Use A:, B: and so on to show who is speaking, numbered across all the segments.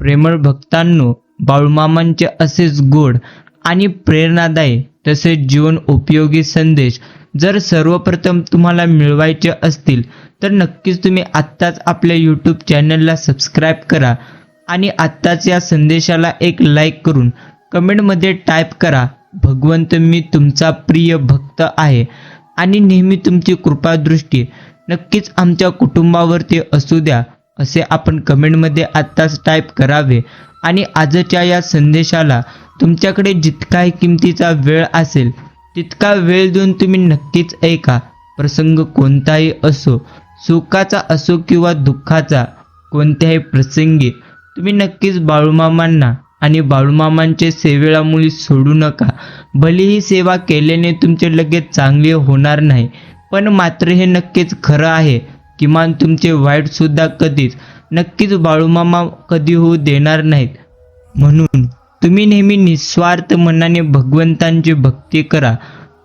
A: प्रेमळ भक्तांनो, बाळूमामांचे असेच गोड आणि प्रेरणादायी तसेच जीवन उपयोगी संदेश जर सर्वप्रथम तुम्हाला मिळवायचे असतील तर नक्कीच तुम्ही आत्ताच आपल्या यूट्यूब चॅनलला सबस्क्राईब करा आणि आत्ताच या संदेशाला एक लाईक करून कमेंटमध्ये टाईप करा, भगवंत मी तुमचा प्रिय भक्त आहे आणि नेहमी तुमची कृपादृष्टी नक्कीच आमच्या कुटुंबावरती असू द्या, असे आपण कमेंटमध्ये आत्ताच टाईप करावे. आणि आजच्या या संदेशाला तुमच्याकडे जितकाही किमतीचा वेळ असेल तितका वेळ देऊन तुम्ही नक्कीच ऐका. प्रसंग कोणताही असो, सुखाचा असो किंवा दुःखाचा, कोणत्याही प्रसंगी तुम्ही नक्कीच बाळूमामांना आणि बाळूमामांचे सेवेला मुळी सोडू नका. भलेही सेवा केल्याने तुमचे लगेच चांगले होणार नाही, पण मात्र हे नक्कीच खरं आहे, किमान तुमचे वाईटसुद्धा कधीच नक्कीच बाळूमामा कधी होऊ देणार नाहीत. म्हणून तुम्ही नेहमी निस्वार्थ मनाने भगवंतांची भक्ती करा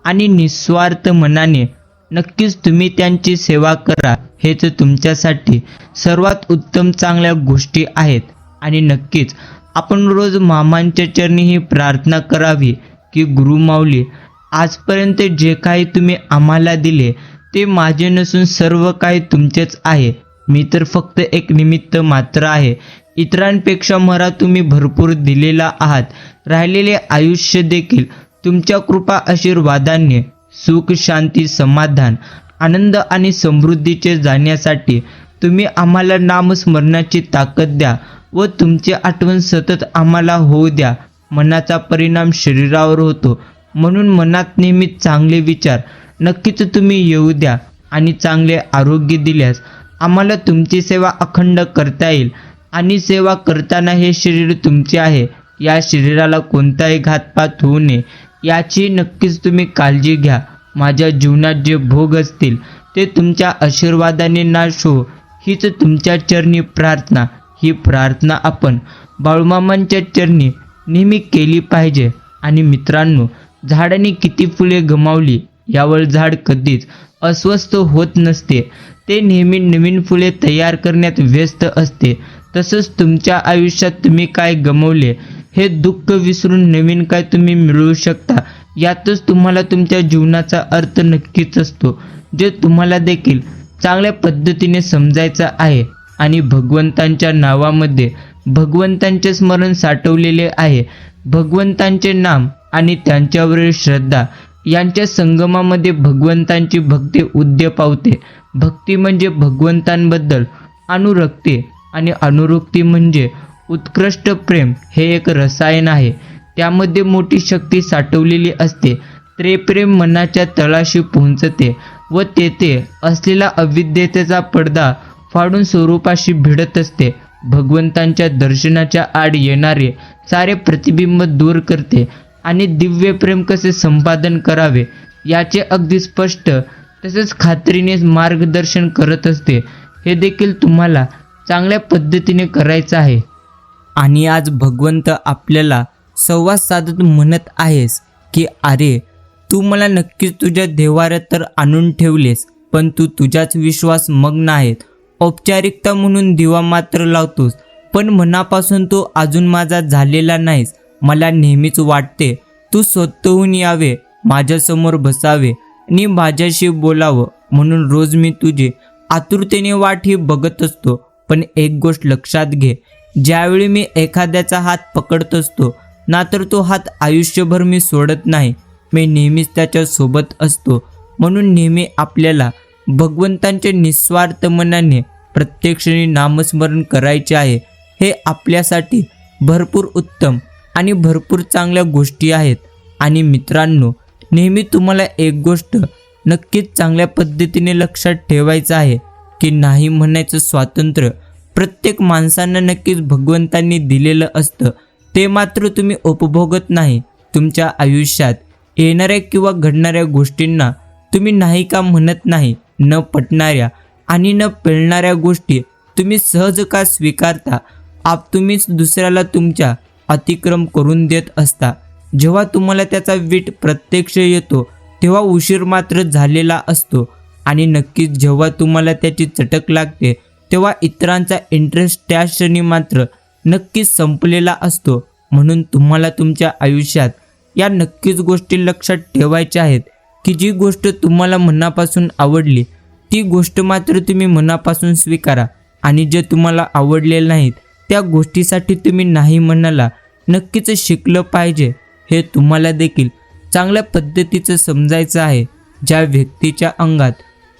A: आणि निस्वार्थ मनाने नक्कीच तुम्ही त्यांची सेवा करा. हेच तुमच्यासाठी सर्वात उत्तम चांगल्या गोष्टी आहेत. आणि नक्कीच आपण रोज मामांच्या चरणी ही प्रार्थना करावी की गुरुमाऊली, आजपर्यंत जे काही तुम्ही आम्हाला दिले ते माझे नसून सर्व काही तुमचेच आहे. मी तर फक्त एक निमित्त मात्र आहे. इतरांपेक्षा मला तुम्ही भरपूर दिलेला आहात. राहिलेले आयुष्य देखील तुमच्या कृपा आशीर्वादाने सुख, शांती, समाधान, आनंद आणि समृद्धीचे जाण्यासाठी तुम्ही आम्हाला नामस्मरणाची ताकद द्या व तुमची आठवण सतत आम्हाला होऊ द्या. मनाचा परिणाम शरीरावर होतो, म्हणून मनात नेहमी चांगले विचार नक्कीच तुम्ही येऊ द्या आणि चांगले आरोग्य दिल्यास आम्हाला तुमची सेवा अखंड करता येईल. आणि सेवा करताना हे शरीर तुमचे आहे, या शरीराला कोणताही घातपात होऊ नये याची नक्कीच तुम्ही काळजी घ्या. माझ्या जीवनात जे भोग असतील ते तुमच्या आशीर्वादाने नाश हो, हीच तुमच्या चरणी प्रार्थना. ही प्रार्थना आपण बाळूमामांच्या चरणी नेहमी केली पाहिजे. आणि मित्रांनो, झाडाने किती फुले गमावली यावर झाड कधीच अस्वस्थ होत नसते, ते नेहमी नवीन फुले तयार करण्यात व्यस्त असते. तसंच तुमच्या आयुष्यात तुम्ही काय गमावले हे दुःख विसरून नवीन काय तुम्ही मिळवू शकता, यातच तुम्हाला तुमच्या जीवनाचा अर्थ नक्कीच असतो, जे तुम्हाला देखील चांगल्या पद्धतीने समजायचं आहे. आणि भगवंतांच्या नावामध्ये भगवंतांचे स्मरण साठवलेले आहे. भगवंतांचे नाम आणि त्यांच्यावरील श्रद्धा यांच्या संगमामध्ये भगवंतांची भक्ती उद्य पावते. भक्ती म्हणजे भगवंतांबद्दल अनुरक्ती आणि अनुरक्ती म्हणजे उत्कृष्ट प्रेम. हे एक रसायन आहे, त्यामध्ये मोठी शक्ती साठवलेली असते. ते प्रेम मनाच्या तळाशी पोहोचते व तेथे असलेला अविद्यतेचा पडदा फाडून स्वरूपाशी भिडत असते. भगवंतांच्या दर्शनाच्या आड येणारे सारे प्रतिबिंब दूर करते आणि दिव्य प्रेम कसे संपादन करावे याचे अगदी स्पष्ट तसेच खात्रीने मार्गदर्शन करत असते. हे देखील तुम्हाला चांगल्या पद्धतीने करायचं आहे. आणि आज भगवंत आपल्याला संवाद साधत म्हणत आहेस की अरे, तू मला नक्कीच तुझ्या देव्हाऱ्यात तर आणून ठेवलेस, पण तू तुझ्याच विश्वास मग्न आहेत. औपचारिकता म्हणून दिवा मात्र लावतोस, पण मनापासून तू अजून माझा झालेला नाहीस. मला नेहमीच वाटते तू स्वतःहून यावे, माझ्यासमोर बसावे आणि माझ्याशी बोलावं. म्हणून रोज मी तुझी आतुरतेने वाट ही बघत असतो. पण एक गोष्ट लक्षात घे, ज्यावेळी मी एखाद्याचा हात पकडत असतो ना, तर तो हात आयुष्यभर मी सोडत नाही, मी नेहमीच त्याच्या सोबत असतो. म्हणून नेहमी आपल्याला भगवंतांच्या निस्वार्थ मनाने प्रत्येक क्षणी नामस्मरण करायचे आहे. हे आपल्यासाठी भरपूर उत्तम आणि भरपूर चांगल्या गोष्टी आहेत. आणि मित्रांनो, नेहमी तुम्हाला एक गोष्ट नक्कीच चांगल्या पद्धतीने लक्षात ठेवायचं आहे की नाही म्हणायचं स्वातंत्र्य प्रत्येक माणसांना नक्कीच भगवंतांनी दिलेलं असतं. ते मात्र तुम्ही उपभोगत नाही. तुमच्या आयुष्यात येणाऱ्या किंवा घडणाऱ्या गोष्टींना तुम्ही नाही का म्हणत नाही. न पटणाऱ्या आणि न पेलणाऱ्या गोष्टी तुम्ही सहज का स्वीकारता. तुम्हीच दुसऱ्याला तुमच्या अतिक्रम करून देत असता. जेव्हा तुम्हाला त्याचा वीट प्रत्यक्ष येतो तेव्हा उशीर मात्र झालेला असतो. आणि नक्कीच जेव्हा तुम्हाला त्याची चटक लागते तेव्हा इतरांचा इंटरेस्ट त्या क्षणी मात्र नक्कीच संपलेला असतो. म्हणून तुम्हाला तुमच्या आयुष्यात या नक्कीच गोष्टी लक्षात ठेवायच्या आहेत की जी गोष्ट तुम्हाला मनापासून आवडली ती गोष्ट मात्र तुम्ही मनापासून स्वीकारा, आणि जे तुम्हाला आवडले नाहीत त्या गोष्टीसाठी तुम्ही नाही म्हणाला नक्कीच शिकलं पाहिजे. हे तुम्हाला देखील चांगल्या पद्धतीचं समजायचं आहे. ज्या व्यक्तीच्या अंगात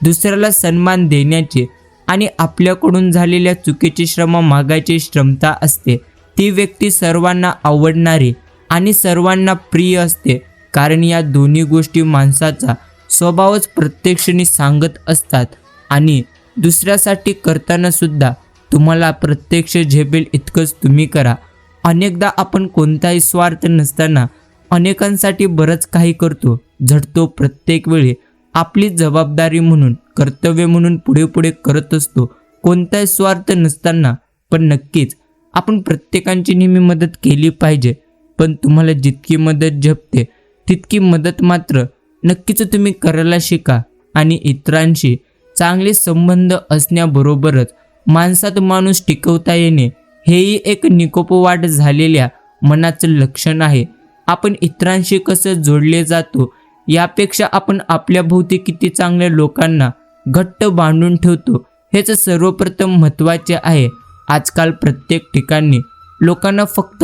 A: दुसऱ्याला सन्मान देण्याची आणि आपल्याकडून झालेल्या चुकीची क्षमा मागायची क्षमता असते ती व्यक्ती सर्वांना आवडणारी आणि सर्वांना प्रिय असते. कारण या दोन्ही गोष्टी माणसाचा स्वभावच प्रत्यक्षाने सांगत असतात. आणि दुसऱ्यासाठी करताना सुद्धा तुम्हाला प्रत्यक्ष झेपेल इतकंच तुम्ही करा. अनेकदा आपण कोणताही स्वार्थ नसताना अनेकांसाठी बरंच काही करतो, झटतो, प्रत्येक वेळी आपली जबाबदारी म्हणून, कर्तव्य म्हणून पुढे पुढे करत असतो कोणताही स्वार्थ नसताना. पण नक्कीच आपण प्रत्येकाची नेहमी मदत केली पाहिजे. पण तुम्हाला जितकी मदत झेपते तितकी मदत मात्र नक्कीच तुम्ही करायला शिका. आणि इतरांशी चांगले संबंध असण्याबरोबरच माणसात माणूस टिकवता येणे हेही एक निकोपवाट झालेल्या मनाचं लक्षण आहे. आपण इतरांशी कसं जोडले जातो यापेक्षा आपण आपल्या भोवती किती चांगल्या लोकांना घट्ट बांधून ठेवतो हेच सर्वप्रथम महत्त्वाचे आहे. आजकाल प्रत्येक ठिकाणी लोकांना फक्त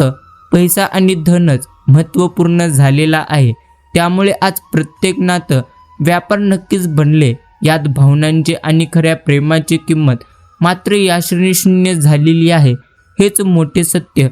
A: पैसा आणि धनच महत्त्वपूर्ण झालेला आहे. त्यामुळे आज प्रत्येक नातं व्यापार नक्कीच बनले. यात भावनांची आणि खऱ्या प्रेमाची किंमत मात्र याश्रेणी शून्य झालेली आहे. हेच मोठे सत्य.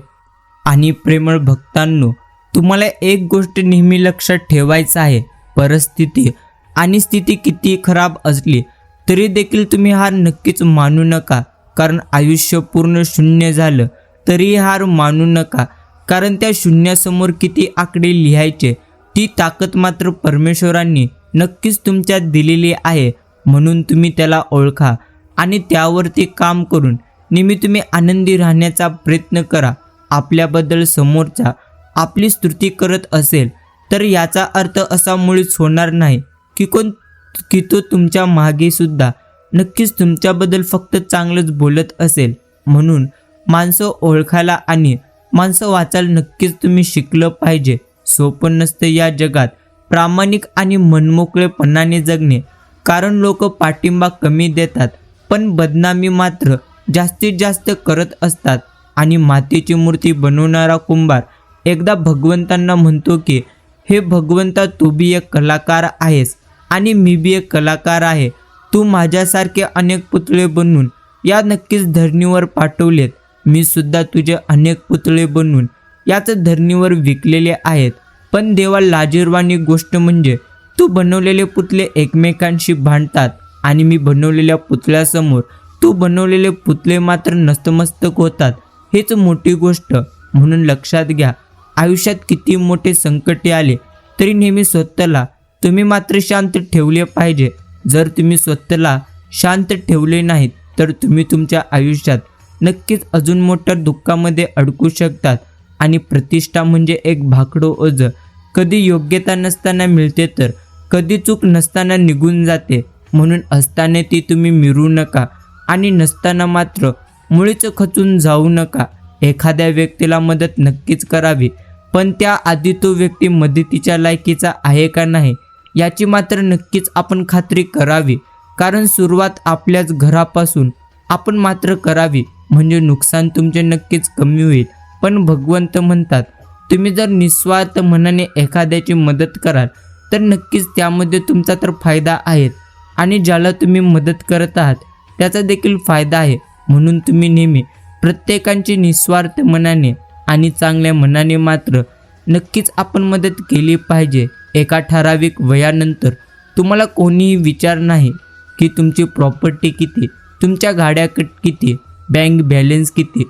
A: आणि प्रेमळ भक्तांनो, तुम्हाला एक गोष्ट नेहमी लक्षात ठेवायचं आहे. परिस्थिती आणि स्थिती किती खराब असली तरी देखील तुम्ही हार नक्कीच मानू नका. कारण आयुष्य पूर्ण शून्य झालं तरीही हार मानू नका. कारण त्या शून्यासमोर किती आकडे लिहायचे ती ताकद मात्र परमेश्वरांनी नक्कीच तुमच्यात दिलेली आहे. म्हणून तुम्ही त्याला ओळखा आणि त्यावरती काम करून नेहमी तुम्ही आनंदी राहण्याचा प्रयत्न करा. आपल्याबद्दल समोरचा आपली स्तुती करत असेल तर याचा अर्थ असा मुळीच होणार नाही की तो तुमच्या मागे सुद्धा नक्कीच तुमच्याबद्दल फक्त चांगलंच बोलत असेल. म्हणून माणसं ओळखायला आणि माणसं वाचायला नक्कीच तुम्ही शिकलं पाहिजे. सोपं नसतं या जगात प्रामाणिक आणि मनमोकळेपणाने जगणे. कारण लोक पाठिंबा कमी देतात पण बदनामी मात्र जास्तीत जास्त करत असतात. आणि मातीची मूर्ती बनवणारा कुंभार एकदा भगवंतांना म्हणतो की हे भगवंता, तू बी एक कलाकार आहेस आणि मी बी एक कलाकार आहे. तू माझ्यासारखे अनेक पुतळे बनवून या नक्कीच धरणीवर पाठवलेत. मी सुद्धा तुझे अनेक पुतळे बनवून याच धरणीवर विकलेले आहेत. पण देवा, लाजिरवाणी गोष्ट म्हणजे तू बनवलेले पुतळे एकमेकांशी भांडतात आणि मी बनवलेल्या पुतळ्यासमोर तू बनवलेले पुतळे मात्र नतमस्तक होतात. हेच मोठी गोष्ट. म्हणून लक्षात घ्या, आयुष्यात किती मोठे संकटे आले तरी नेहमी स्वतःला तुम्ही मात्र शांत ठेवले पाहिजे. जर तुम्ही स्वतःला शांत ठेवले नाहीत तर तुम्ही तुमच्या आयुष्यात नक्कीच अजून मोठ्या दुःखामध्ये अडकू शकतात. आणि प्रतिष्ठा म्हणजे एक भाकडं ओझं. कधी योग्यता नसताना मिळते तर कधी चूक नसताना निघून जाते. म्हणून असताना ती तुम्ही मिरू नका आणि नसताना मात्र मुळीच खचून जाऊ नका. एखाद्या व्यक्तीला मदत नक्कीच करावी, पण त्याआधी तो व्यक्ती मदतीच्या लायकीचा आहे का नाही याची मात्र नक्कीच आपण खात्री करावी. कारण सुरुवात आपल्याच घरापासून आपण मात्र करावी. म्हणजे नुकसान तुमचे नक्कीच कमी होईल. पण भगवंत म्हणतात, तुम्ही जर निस्वार्थ मनाने एखाद्याची मदत कराल तर नक्कीच त्यामध्ये तुमचा तर फायदा आहे आणि ज्याला तुम्ही मदत करत आहात त्याचा देखील फायदा आहे. म्हणून तुम्ही नेहमी प्रत्येकाची निस्वार्थ मनाने आणि चांगल्या मनाने मात्र नक्कीच आपण मदत केली पाहिजे. एका ठराविक वयानंतर तुम्हाला कोणीही विचार नाही की तुमची प्रॉपर्टी किती, तुमच्या गाड्या किती, बँक बॅलन्स किती.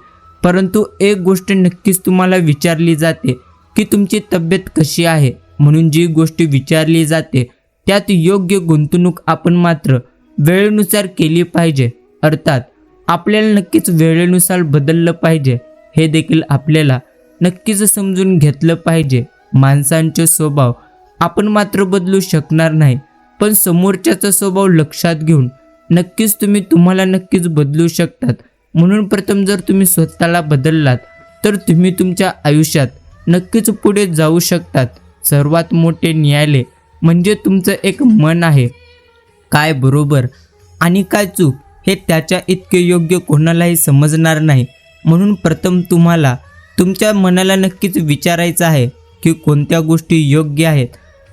A: परंतु एक गोष्ट नक्कीच तुम्हाला विचारली जाते की तुमची तब्येत कशी आहे. म्हणून जी गोष्ट विचारली जाते त्यात योग्य गुंतवणूक आपण मात्र वेळेनुसार केली पाहिजे. अर्थात आपल्याला नक्कीच वेळेनुसार बदललं पाहिजे. हे देखील आपल्याला नक्कीच समजून घेतलं पाहिजे. माणसांचे स्वभाव आपण मात्र बदलू शकणार नाही, पण समोरच्याचा स्वभाव लक्षात घेऊन नक्कीच तुम्हाला नक्कीच बदलू शकतात. म्हणून प्रथम जर तुम्ही स्वतःला बदललात तर तुम्ही तुमच्या आयुष्यात नक्कीच पुढे जाऊ शकतात. सर्वात मोठे न्यायालय म्हणजे तुमचं एक मन आहे. काय बरोबर आणि काय चूक हे त्याच्या इतके योग्य कोणालाही समजणार नाही. म्हणून प्रथम तुम्हाला तुमच्या मनाला नक्कीच विचारायचं आहे की कोणत्या गोष्टी योग्य आहेत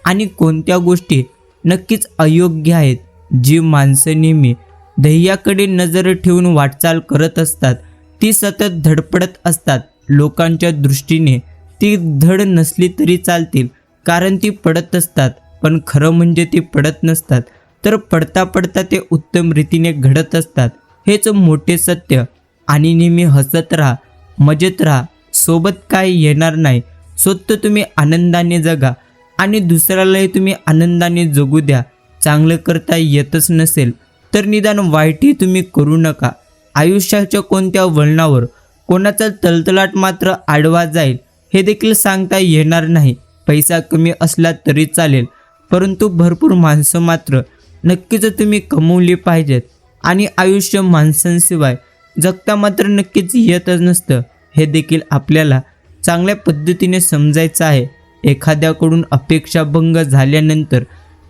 A: आणि कोणत्या गोष्टी नक्कीच अयोग्य आहेत. जी माणसं नेहमी ध्येयाकडे नजर ठेवून वाटचाल करत असतात ती सतत धडपडत असतात. लोकांच्या दृष्टीने ती धड नसली तरी चालतील, कारण ती पडत असतात. पण खरं म्हणजे ते पडत नसतात, तर पडता पडता ते उत्तम रीतीने घडत असतात. हेच मोठे सत्य. आणि नेहमी हसत राहा, मजेत राहा. सोबत काय येणार नाही. स्वतः तुम्ही आनंदाने जगा आणि दुसऱ्यालाही तुम्ही आनंदाने जगू द्या. चांगलं करता येतच नसेल तर निदान वाईटही तुम्ही करू नका. आयुष्याच्या कोणत्या वळणावर कोणाचा तलतलाट मात्र आडवा जाईल हे देखील सांगता येणार नाही. पैसा कमी असला तरी चालेल, परंतु भरपूर माणसं मात्र नक्कीच तुम्ही कमवली पाहिजेत. आणि आयुष्य माणसांशिवाय जगता मात्र नक्कीच येतच नसतं. हे देखील आपल्याला चांगल्या पद्धतीने समजायचं आहे. एखाद्याकडून अपेक्षाभंग झाल्यानंतर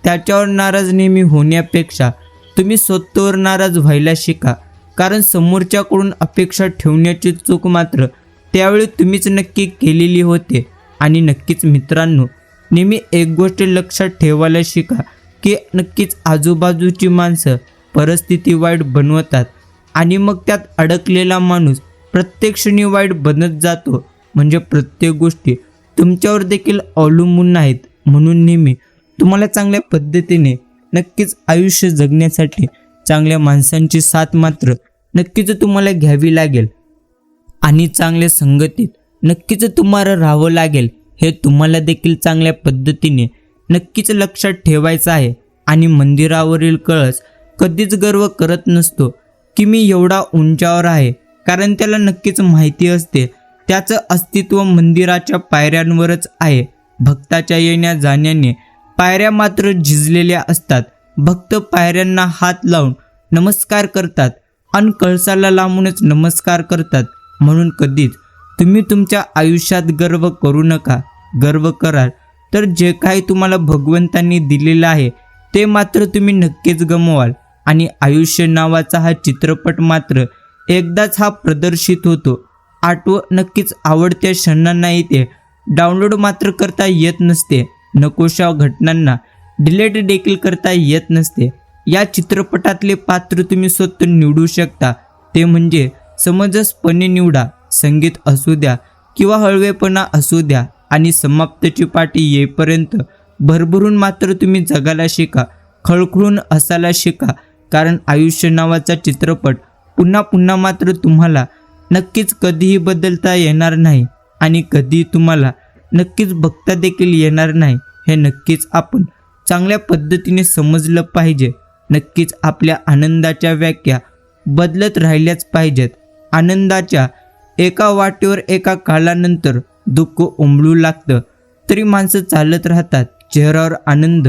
A: त्याच्यावर नाराज नेहमी होण्यापेक्षा तुम्ही स्वतःवर नाराज व्हायला शिका. कारण समोरच्याकडून अपेक्षा ठेवण्याची चूक मात्र त्यावेळी तुम्हीच नक्की केलेली होते. आणि नक्कीच मित्रांनो, नेहमी एक गोष्ट लक्षात ठेवायला शिका की नक्कीच आजूबाजूची माणसं परिस्थिती वाईट बनवतात आणि मग त्यात अडकलेला माणूस प्रत्येक क्षणी वाईट बनत जातो. म्हणजे प्रत्येक गोष्टी तुमच्यावर देखील अवलंबून नाहीत. म्हणून नेहमी तुम्हाला चांगल्या पद्धतीने नक्कीच आयुष्य जगण्यासाठी चांगल्या माणसांची साथ मात्र नक्कीच तुम्हाला घ्यावी लागेल. आणि चांगल्या संगतीत नक्कीच तुम्हाला राहावं लागेल. हे तुम्हाला देखील चांगल्या पद्धतीने नक्कीच लक्षात ठेवायचं आहे. आणि मंदिरावरील कळस कधीच गर्व करत नसतो की मी एवढा उंचावर आहे, कारण त्याला नक्कीच माहिती असते त्याचं अस्तित्व मंदिराच्या पायऱ्यांवरच आहे. भक्ताच्या येण्या जाण्याने पायऱ्या मात्र झिजलेल्या असतात. भक्त पायऱ्यांना हात लावून नमस्कार करतात आणि कळसाला लांबूनच नमस्कार करतात. म्हणून कधीच तुम्ही तुमच्या आयुष्यात गर्व करू नका. गर्व कराल तर जे काही तुम्हाला भगवंतांनी दिलेलं आहे ते मात्र तुम्ही नक्कीच गमवाल. आणि आयुष्य नावाचा हा चित्रपट मात्र एकदाच हा प्रदर्शित होतो. नक्कीच आवडत्या क्षणांना येते. डाउनलोड मात्र करता येत नसते. नकोशा घटनांना डिलीट देखील करता येत नसते. या चित्रपटातले पात्र तुम्ही स्वतः निवडू शकता. ते म्हणजे समंजसपणे निवडा. संगीत असू द्या किंवा हळवेपणा असू द्या. आणि समाप्तीची पाठी येईपर्यंत भरभरून मात्र तुम्ही जगायला शिका. खळखळून हसायला शिका. कारण आयुष्य नावाचा चित्रपट पुन्हा पुन्हा मात्र तुम्हाला नक्कीच कधीही बदलता येणार नाही आणि कधीही तुम्हाला नक्कीच बघता देखील येणार नाही. हे नक्कीच आपण चांगल्या पद्धतीने समजलं पाहिजे. नक्कीच आपल्या आनंदाच्या व्याख्या बदलत राहिल्याच पाहिजेत. आनंदाच्या एका वाटेवर एका काळानंतर दुःख उमलू लागतं तरी माणसं चालत राहतात. चेहऱ्यावर आनंद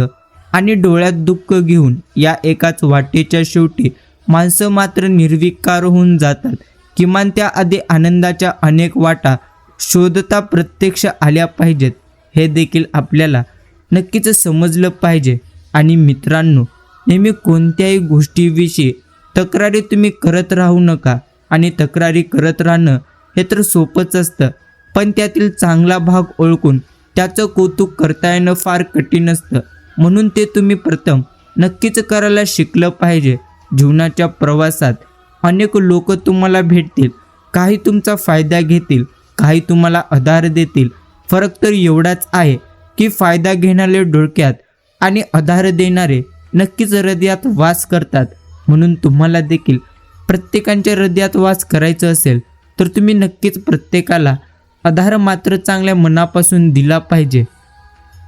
A: आणि डोळ्यात दुःख घेऊन या एकाच वाटेच्या शेवटी माणसं मात्र निर्विकार होऊन जातात. किमान त्याआधी आनंदाच्या अनेक वाटा शोधता प्रत्यक्ष आल्या पाहिजेत. हे देखील आपल्याला नक्कीच समजलं पाहिजे. आणि मित्रांनो, नेहमी कोणत्याही गोष्टीविषयी तक्रारी तुम्ही करत राहू नका. आणि तक्रारी करत राहणं हे तर सोपंच असतं, पण त्यातील चांगला भाग ओळखून त्याचं कौतुक करता येणं फार कठीण असतं. म्हणून ते तुम्ही प्रथम नक्कीच करायला शिकलं पाहिजे. जीवनाच्या प्रवासात अनेक लोक तुम्हाला भेटतील. काही तुमचा फायदा घेतील, काही तुम्हाला आधार देतील. फरक तर एवढाच आहे की फायदा घेणारे डोक्यात आणि आधार देणारे नक्कीच हृदयात वास करतात. म्हणून तुम्हाला देखील प्रत्येकाच्या हृदयात वास करायचं असेल तर तुम्ही नक्कीच प्रत्येकाला आधार मात्र चांगल्या मनापासून दिला पाहिजे.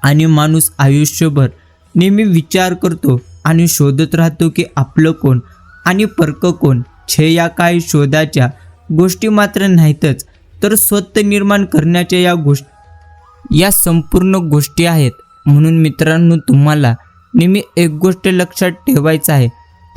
A: आणि माणूस आयुष्यभर नेहमी विचार करतो आणि शोधत राहतो की आपलं कोण आणि परक कोण. या काही शोधाच्या गोष्टी मात्र नाहीतच, तर स्वतः निर्माण करण्याच्या या संपूर्ण गोष्टी आहेत. म्हणून मित्रांनो, तुम्हाला नेहमी एक गोष्ट लक्षात ठेवायचं आहे.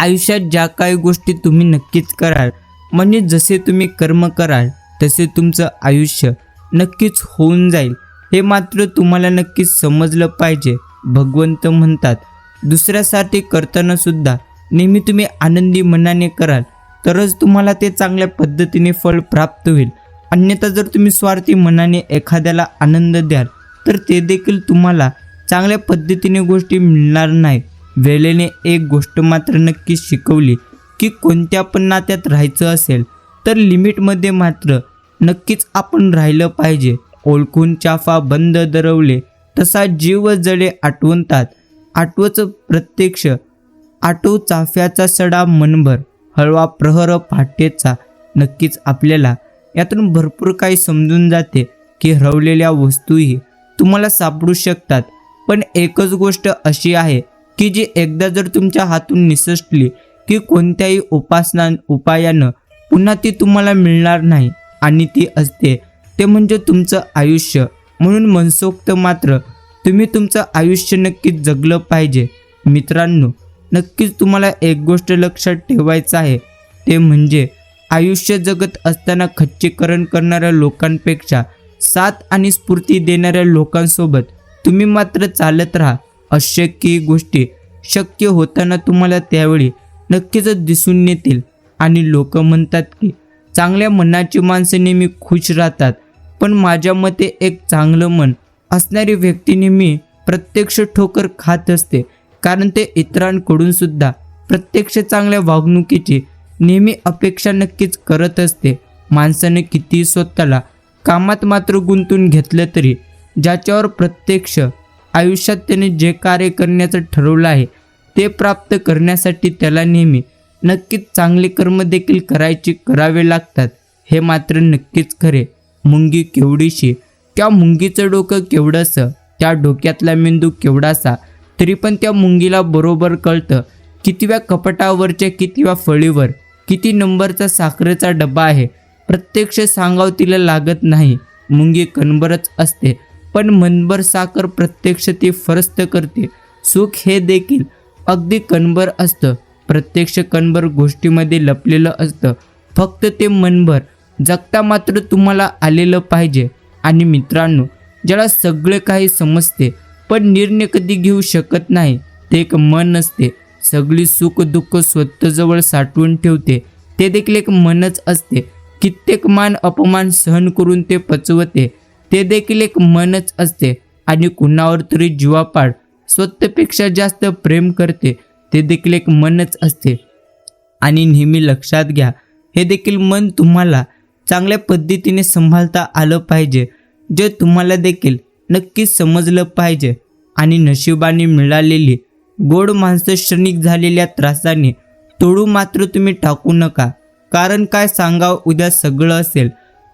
A: आयुष्यात ज्या काही गोष्टी तुम्ही नक्कीच कराल, म्हणजे जसे तुम्ही कर्म कराल तसे तुमचं आयुष्य नक्कीच होऊन जाईल, हे मात्र तुम्हाला नक्कीच समजलं पाहिजे. भगवंत म्हणतात, दुसऱ्यासाठी करताना सुद्धा नेहमी तुम्ही आनंदी मनाने कराल तरच तुम्हाला ते चांगल्या पद्धतीने फळ प्राप्त होईल. अन्यथा जर तुम्ही स्वार्थी मनाने एखाद्याला आनंद द्याल तर ते देखील तुम्हाला चांगल्या पद्धतीने गोष्टी मिळणार नाही. वेळेने एक गोष्ट मात्र नक्की शिकवली की कोणत्या पण नात्यात राहायचं असेल तर लिमिटमध्ये मात्र नक्कीच आपण राहिलं पाहिजे. ओळखून चाफा बंद दरवले तसा जीव जळे आठवणतात. आठवच प्रत्यक्ष आठव चाफ्याचा सडा मनभर हळवा प्रहर पाटेचा. नक्कीच आपल्याला यातून भरपूर काही समजून जाते की हरवलेल्या वस्तूही तुम्हाला सापडू शकतात. पण एकच गोष्ट अशी आहे की जी एकदा जर तुमच्या हातून निसटली की कोणत्याही उपायानं पुन्हा ती तुम्हाला मिळणार नाही आणि ती असते ते म्हणजे तुमचं आयुष्य. म्हणून मनसोक्त मात्र तुम्ही तुमचं आयुष्य नक्कीच जगलं पाहिजे. मित्रांनो, नक्कीच तुम्हाला एक गोष्ट लक्षात ठेवायचं आहे, ते म्हणजे आयुष्य जगत असताना खच्चीकरण करणाऱ्या लोकांपेक्षा साथ आणि स्फूर्ती देणाऱ्या लोकांसोबत तुम्ही मात्र चालत राहा. अशक्य गोष्टी शक्य होताना तुम्हाला त्यावेळी नक्कीच दिसून येतील. आणि लोक म्हणतात की चांगल्या मनाची माणसं नेहमी खुश राहतात, पण माझ्या मते एक चांगलं मन असणारी व्यक्ती नेहमी प्रत्यक्ष ठोकर खात असते, कारण ते इतरांकडून सुद्धा प्रत्यक्ष चांगल्या वागणुकीची नेहमी अपेक्षा नक्कीच करत असते. माणसाने किती स्वतःला कामात मात्र गुंतून घेतलं तरी ज्याच्यावर प्रत्यक्ष आयुष्यात त्याने जे कार्य करण्याचं ठरवलं आहे ते प्राप्त करण्यासाठी त्याला नेहमी नक्कीच चांगले कर्म देखील करावे लागतात. हे मात्र नक्कीच खरे. मुंगी केवढीशी, त्या मुंगीचं डोकं केवढंसं, त्या डोक्यातला मेंदू केवढासा, तरी पण त्या मुंगीला बरोबर कळतं कितव्या कपाटावरच्या कितव्या फळीवर किती नंबरचा साखरेचा डबा आहे. प्रत्यक्ष सांगावं तिला लागत नाही. मुंगी कणभरच असते, पण मनभर साखर प्रत्यक्ष ती फरस्त करते. सुख हे देखील अगदी कणभर असतं. प्रत्यक्ष कणभर गोष्टीमध्ये लपलेलं असतं. फक्त ते मनभर जगता मात्र तुम्हाला आलेलं पाहिजे. आणि मित्रांनो, ज्याला सगळे काही समजते पण निर्णय कधी घेऊ शकत नाही, ते एक मन असते. सगळी सुख दुःख स्वतःजवळ साठवून ठेवते, ते देखील एक मनच असते. कित्येक मान अपमान सहन करून ते पचवते, ते देखील एक मनच असते. आणि कुणावर तरी जीवापाड स्वतःपेक्षा जास्त प्रेम करते, ते देखील एक मनच असते. आणि नेहमी लक्षात घ्या, हे देखील मन तुम्हाला चांगल्या पद्धतीने सांभाळता आलं पाहिजे, जे तुम्हाला देखील नक्कीच समजलं पाहिजे. आणि नशिबाने मिळालेली गोड माणसं क्षणिक झालेल्या त्रासाने तोडू मात्र तुम्ही टाकू नका. कारण काय सांगावं, उद्या सगळं असेल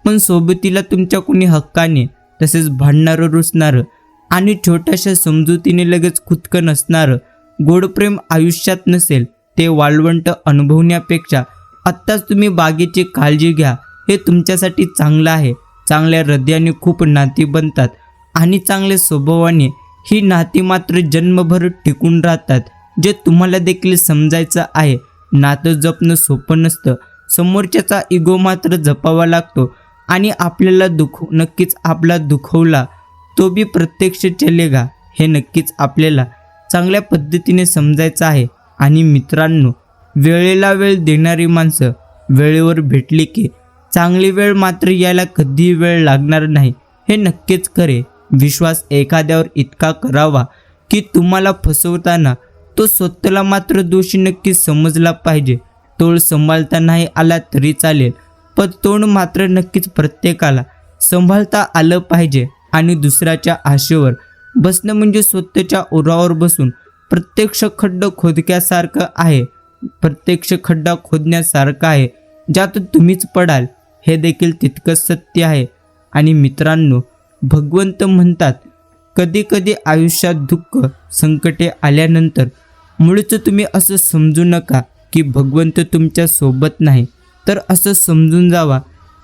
A: पण सोबतीला तुमच्या कोणी हक्काने तसेच भांडणारं रुसणारं आणि छोट्याशा समजुतीने लगेच खुदकं नसणारं गोड प्रेम आयुष्यात नसेल. ते वाळवंट अनुभवण्यापेक्षा आत्ताच तुम्ही बागेची काळजी घ्या, हे तुमच्यासाठी चांगलं आहे. चांगल्या हृदयाने खूप नाती बनतात आणि चांगल्या स्वभावाने ही नाती मात्र जन्मभर टिकून राहतात, जे तुम्हाला देखील समजायचं आहे. नातं जपणं सोपं नसतं. समोरच्याचा इगो मात्र जपावा लागतो आणि आपल्याला नक्कीच आपला दुखवला तो भी प्रत्यक्ष चलेगा, हे नक्कीच आपल्याला चांगल्या पद्धतीने समजायचं आहे. आणि मित्रांनो, वेळेला वेळ देणारी माणसं वेळेवर भेटली की चांगली वेळ मात्र यायला कधीही वेळ लागणार नाही, हे नक्कीच खरे. विश्वास एखाद्यावर इतका करावा की तुम्हाला फसवताना तो स्वतःला मात्र दोषी नक्कीच समजला पाहिजे. तोल सांभाळता नाही आला तरी चालेल, पण तोंड मात्र नक्कीच प्रत्येकाला सांभाळता आलं पाहिजे. आणि दुसऱ्याच्या आशेवर बसणं म्हणजे स्वतःच्या ओरावर बसून प्रत्यक्ष खड्डा खोदण्यासारखं आहे. प्रत्यक्ष खड्डा खोदण्यासारखं आहे, ज्यातून तुम्हीच पडाल, हे देखील तितकंच सत्य आहे. आणि मित्रांनो, भगवंत म्हणतात, कधी कधी आयुष्यात दुःख संकटे आल्यानंतर मुळीच तुम्ही असं समजू नका की भगवंत तुमच्या सोबत नाही, तर असं समजून जावा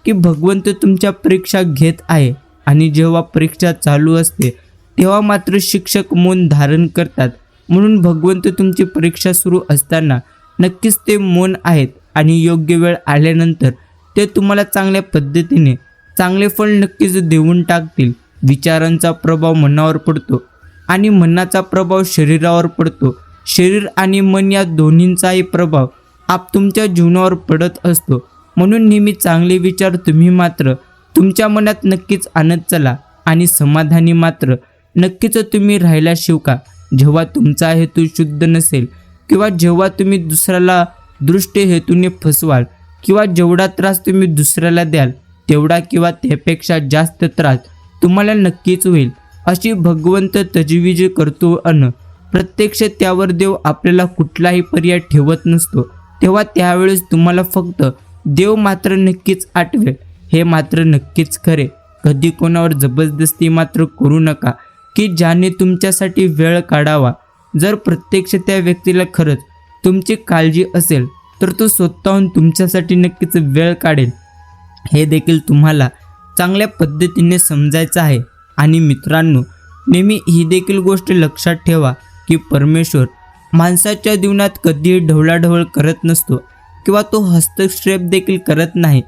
A: की भगवंत तुमच्या परीक्षा घेत आहे. आणि जेव्हा परीक्षा चालू असते तेव्हा मात्र शिक्षक मौन धारण करतात. म्हणून भगवंत तुमची परीक्षा सुरू असताना नक्कीच ते मौन आहेत आणि योग्य वेळ आल्यानंतर ते तुम्हाला चांगल्या पद्धतीने चांगले फळ नक्कीच देऊन टाकतील. विचारांचा प्रभाव मनावर पडतो आणि मनाचा प्रभाव शरीरावर पडतो. शरीर आणि मन या दोन्हींचाही प्रभाव तुमच्या जीवनावर पडत असतो. म्हणून नेहमी चांगले विचार तुम्ही मात्र तुमच्या मनात नक्कीच आणत चला आणि समाधानी मात्र नक्कीच तुम्ही राहायला शिका. जेव्हा तुमचा हेतू शुद्ध नसेल किंवा जेव्हा तुम्ही दुसऱ्याला दृष्ट हेतूने फसवाल किंवा जेवढा त्रास तुम्ही दुसऱ्याला द्याल तेवढा किंवा त्यापेक्षा जास्त त्रास तुम्हाला नक्कीच होईल, अशी भगवंत तजवीज करतो. प्रत्यक्ष त्यावर देव आपल्याला कुठलाही पर्याय ठेवत नसतो. तेव्हा त्यावेळेस तुम्हाला फक्त देव मात्र नक्कीच आठवेल, हे मात्र नक्कीच खरे. कधी कोणावर जबरदस्ती मात्र करू नका की ज्याने तुमच्यासाठी वेळ काढावा. जर प्रत्यक्ष त्या व्यक्तीला खरंच तुमची काळजी असेल तर तो स्वतःहून तुमच्यासाठी नक्कीच वेळ काढेल, हे देखील तुम्हाला चांगल्या पद्धतीने समजायचं आहे. आणि मित्रांनो, नेहमी ही देखील गोष्ट लक्षात ठेवा की परमेश्वर माणसाच्या जीवनात कधीही ढवळाढवळ करत नसतो किंवा तो हस्तक्षेप देखील करत नाही.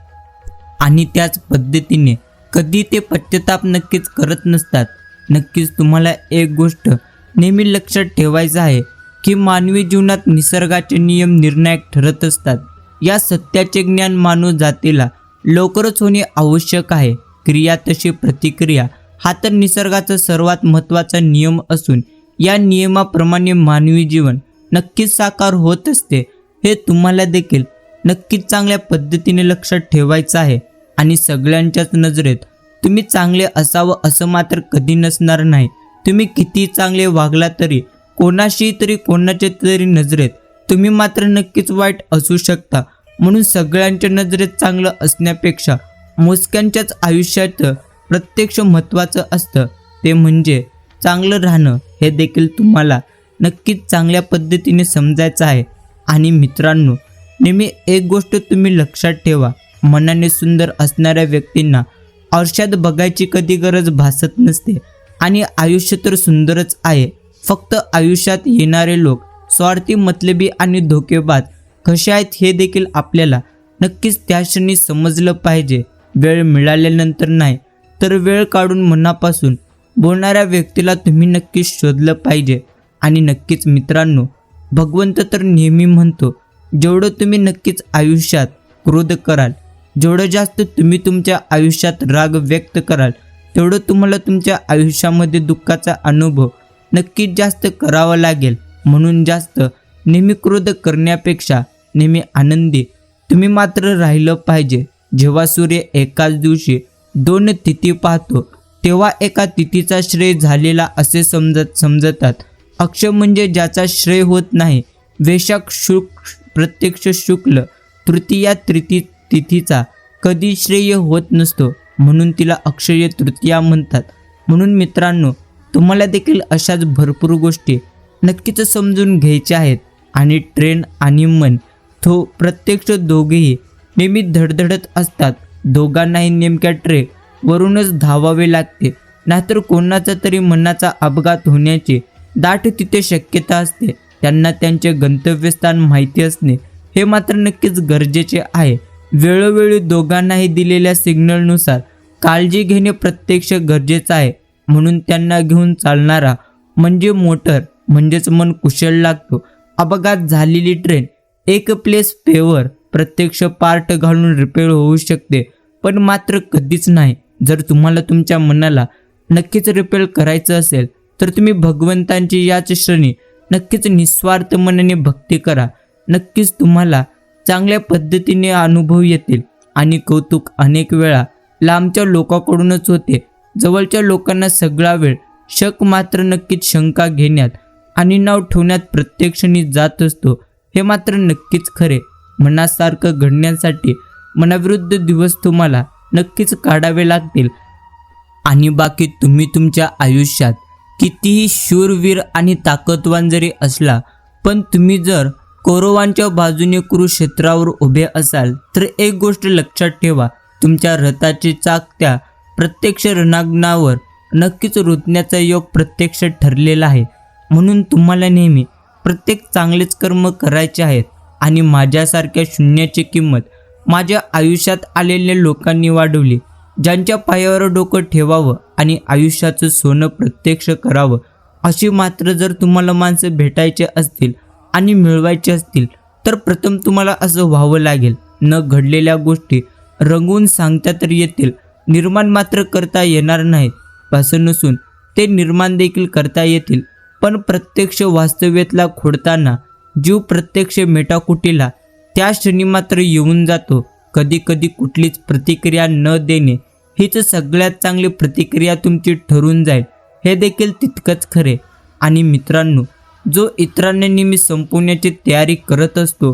A: आणि त्याच पद्धतीने कधी ते पश्चाताप नक्कीच करत नसतात. नक्कीच तुम्हाला एक गोष्ट नेहमी लक्षात ठेवायचं आहे की मानवी जीवनात निसर्गाचे नियम निर्णायक ठरत असतात. या सत्याचे ज्ञान मानव जातीला लवकरच होणे आवश्यक आहे. क्रिया तशी प्रतिक्रिया हा तर निसर्गाचा सर्वात महत्त्वाचा नियम असून या नियमाप्रमाणे मानवी जीवन नक्कीच साकार होत असते, हे तुम्हाला देखील नक्कीच चांगल्या पद्धतीने लक्षात ठेवायचं आहे. आणि सगळ्यांच्याच नजरेत तुम्ही चांगले असावं असं मात्र कधी नसणार नाही. तुम्ही किती चांगले वागला तरी कोणाच्या तरी नजरेत तुम्ही मात्र नक्कीच वाईट असू शकता. म्हणून सगळ्यांच्या नजरेत चांगलं असण्यापेक्षा मोजक्यांच्याच आयुष्यात प्रत्यक्ष महत्त्वाचं असतं, ते म्हणजे चांगलं राहणं. हे देखील तुम्हाला नक्कीच चांगल्या पद्धतीने समजायचं आहे. आणि मित्रांनो, नेहमी एक गोष्ट तुम्ही लक्षात ठेवा, मनाने सुंदर असणाऱ्या व्यक्तींना आरशात बघायची कधी गरज भासत नसते. आणि आयुष्य तर सुंदरच आहे, फक्त आयुष्यात येणारे लोक स्वार्थी, मतलबी आणि धोकेबाज कसे आहेत हे देखील आपल्याला नक्कीच त्या क्षणी समजलं पाहिजे. वेळ मिळाल्यानंतर नाही तर वेळ काढून मनापासून बोलणाऱ्या व्यक्तीला तुम्ही नक्कीच शोधलं पाहिजे. आणि नक्कीच मित्रांनो, भगवंत तर नेहमी म्हणतो, जेवढं तुम्ही नक्कीच आयुष्यात क्रोध कराल, जेवढं जास्त तुम्ही तुमच्या आयुष्यात राग व्यक्त कराल, तेवढं तुम्हाला तुमच्या आयुष्यामध्ये दुःखाचा अनुभव नक्कीच जास्त करावा लागेल. म्हणून जास्त नेहमी क्रोध करण्यापेक्षा नेहमी आनंदी तुम्ही मात्र राहिलं पाहिजे. जेव्हा सूर्य एकाच दिवशी 2 तिथी पाहतो तेव्हा एका तिथीचा श्रेय झालेला असे समजतात. अक्ष म्हणजे ज्याचा श्रेय होत नाही. वैशाख प्रत्यक्ष शुक्ल तृतीया तिथीचा कधी श्रेय होत नसतो, म्हणून तिला अक्षय तृतीया म्हणतात. म्हणून मित्रांनो, तुम्हाला देखील अशाच भरपूर गोष्टी नक्कीच समजून घ्यायच्या आहेत. आणि ट्रेन आणि मन प्रत्यक्ष दोघेही नेहमी धडधडत असतात. दोघांनाही नेमक्या ट्रेकवरूनच धावावे लागते, नाहीतर कोणाचा तरी मनाचा अपघात होण्याची दाट तिथे शक्यता असते. त्यांना त्यांचे गंतव्यस्थान माहिती असणे हे मात्र नक्कीच गरजेचे आहे. वेळोवेळी दोघांनाही दिलेल्या सिग्नलनुसार काळजी घेणे प्रत्यक्ष गरजेचं आहे. म्हणून त्यांना घेऊन चालणारा म्हणजे मोटर म्हणजेच मन कुशल लागतो. अपघात झालेली ट्रेन एक प्लेस पेवर प्रत्यक्ष पार्ट घालून रिपेअर होऊ शकते, पण मात्र कधीच नाही. जर तुम्हाला तुमच्या मनाला नक्कीच रिपेअर करायचं असेल तर तुम्ही भगवंतांची याच क्षणी नक्कीच निस्वार्थ मनाने भक्ती करा. नक्कीच तुम्हाला चांगल्या पद्धतीने अनुभव येतील. आणि कौतुक अनेक वेळा लांबच्या लोकांकडूनच होते. जवळच्या लोकांना सगळा वेळ शक मात्र नक्कीच शंका घेण्यात आणि नाव ठेवण्यात प्रत्यक्षाने जात असतो, हे मात्र नक्कीच खरे. मनासारखं घडण्यासाठी मनाविरुद्ध दिवस तुम्हाला नक्कीच काढावे लागतील. आणि बाकी तुम्ही तुमच्या आयुष्यात कितीही शूरवीर आणि ताकदवान जरी असला, पण तुम्ही जर कौरवांच्या बाजूने कुरुक्षेत्रावर उभे असाल तर एक गोष्ट लक्षात ठेवा, तुमच्या रथाचे चाक त्या प्रत्यक्ष रणांगणावर नक्कीच रुतण्याचा योग प्रत्यक्ष ठरलेला आहे. म्हणून तुम्हाला नेहमी प्रत्येक चांगलेच कर्म करायचे आहेत. आणि माझ्यासारख्या शून्याची किंमत माझ्या आयुष्यात आलेल्या लोकांनी वाढवली. ज्यांच्या पायावर डोकं ठेवावं आणि आयुष्याचं सोनं प्रत्यक्ष करावं अशी मात्र जर तुम्हाला माणसं भेटायचे असतील आणि मिळवायचे असतील तर प्रथम तुम्हाला असं व्हावं लागेल. न घडलेल्या गोष्टी रंगवून सांगता तर येतील, निर्माण मात्र करता येणार नाहीत. असं नसून ते निर्माण देखील करता येतील, पण प्रत्यक्ष वास्तव्यातला खोडताना जीव प्रत्यक्ष मेटाकुटीला त्या क्षणी मात्र येऊन जातो. कधी कधी कुठलीच प्रतिक्रिया न देणे हीच सगळ्यात चांगली प्रतिक्रिया तुमची ठरून जाईल, हे देखील तितकंच खरे. आणि मित्रांनो, जो इतरांना नेहमी संपवण्याची तयारी करत असतो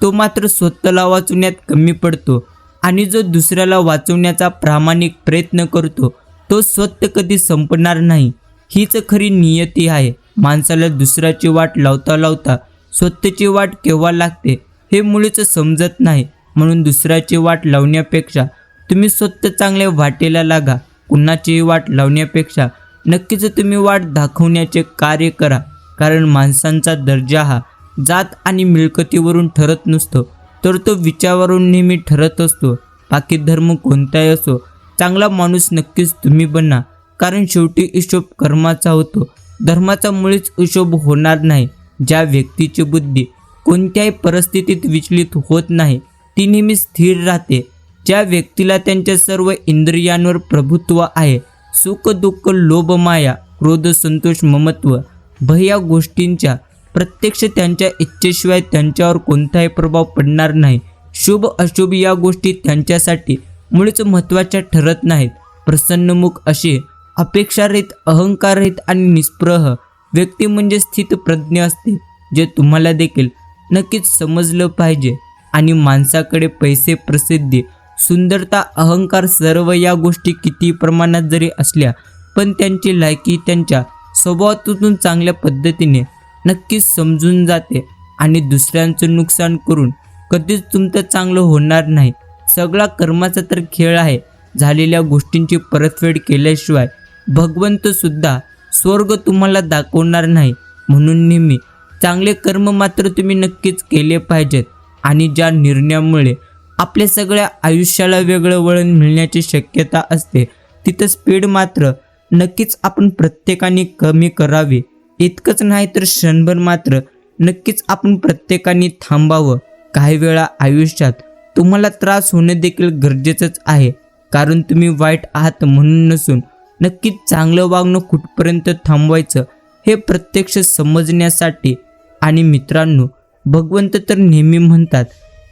A: तो मात्र स्वतःला वाचवण्यात कमी पडतो, आणि जो दुसऱ्याला वाचवण्याचा प्रामाणिक प्रयत्न करतो तो स्वतः कधी संपणार नाही. हीच खरी नियती आहे. माणसाला दुसऱ्याची वाट लावता लावता स्वतःची वाट केव्हा लागते हे मुळीच समजत नाही. म्हणून दुसऱ्याची वाट लावण्यापेक्षा तुम्ही स्वतः चांगल्या वाटेला लागा. कुणाचीही वाट लावण्यापेक्षा नक्कीच तुम्ही वाट दाखवण्याचे कार्य करा. कारण माणसांचा दर्जा हा जात आणि मिळकतीवरून ठरत नसतो, तर तो विचारावरून नेहमी ठरत असतो. बाकी धर्म कोणताही असो, चांगला माणूस नक्कीच तुम्ही बना. कारण शेवटी हिशोब कर्माचा होतो, धर्माचा मुळीच हिशोब होणार नाही. ज्या व्यक्तीची बुद्धी कोणत्याही परिस्थितीत विचलित होत नाही ती नेहमी स्थिर राहते. ज्या व्यक्तीला त्यांच्या सर्व इंद्रियांवर प्रभुत्व आहे, सुख दुःख लोभ माया क्रोध संतोष ममत्व भय या गोष्टींच्या प्रत्यक्ष त्यांच्या इच्छेशिवाय त्यांच्यावर कोणताही प्रभाव पडणार नाही. शुभ अशुभ या गोष्टी त्यांच्यासाठी मुळीच महत्त्वाच्या ठरत नाहीत. प्रसन्नमुख अशी अपेक्षारहित अहंकाररहित आणि निस्पृह व्यक्ती म्हणजे स्थितप्रज्ञ असते, जे तुम्हाला देखील नक्कीच समजलं पाहिजे. आणि माणसाकडे पैसे प्रसिद्धी सुंदरता अहंकार सर्व या गोष्टी किती प्रमाणात जरी असल्या पण त्यांची लायकी त्यांच्या स्वभावातून चांगल्या पद्धतीने नक्कीच समजून जाते. आणि दुसऱ्यांचं नुकसान करून कधीच तुमचं चांगलं होणार नाही. सगळा कर्माचा तर खेळ आहे. झालेल्या गोष्टींची परतफेड केल्याशिवाय भगवंत सुद्धा स्वर्ग तुम्हाला दाखवणार नाही. म्हणून नेहमी चांगले कर्म मात्र तुम्ही नक्कीच केले पाहिजेत. आणि ज्या निर्णयामुळे आपल्या सगळ्या आयुष्याला वेगळं वळण मिळण्याची शक्यता असते तिथं स्पीड मात्र नक्कीच आपण प्रत्येकाने कमी करावी. इतकंच नाही तर क्षणभर मात्र नक्कीच आपण प्रत्येकाने थांबावं. काही वेळा आयुष्यात तुम्हाला त्रास होणे देखील गरजेचंच आहे. कारण तुम्ही वाईट आहात म्हणून नसून नक्कीच चांगलं वागणं कुठपर्यंत थांबवायचं हे प्रत्यक्ष समजण्यासाठी. आणि मित्रांनो, भगवंत तर नेहमी म्हणतात,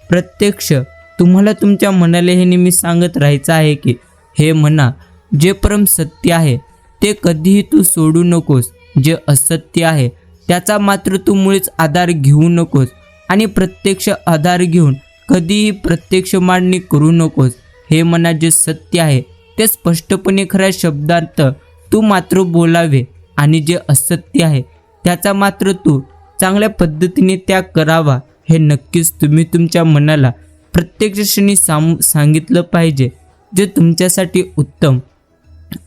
A: प्रत्यक्ष तुम्हाला तुमच्या मनाला हे नेहमी सांगत राहायचं आहे की हे मना, जे परम सत्य आहे ते कधीही तू सोडू नकोस. जे असत्य आहे त्याचा मात्र तू मुळीच आधार घेऊ नकोस. आणि प्रत्यक्ष आधार घेऊन कधीही प्रत्यक्ष मांडणी करू नकोस. हे मना, जे सत्य आहे ते स्पष्टपणे खऱ्या शब्दांत तू मात्र बोलावे. आणि जे असत्य आहे त्याचा मात्र तू चांगल्या पद्धतीने त्याग करावा. हे नक्कीच तुम्ही तुमच्या मनाला प्रत्यक्ष क्षणी सांगितलं पाहिजे, जे तुमच्यासाठी उत्तम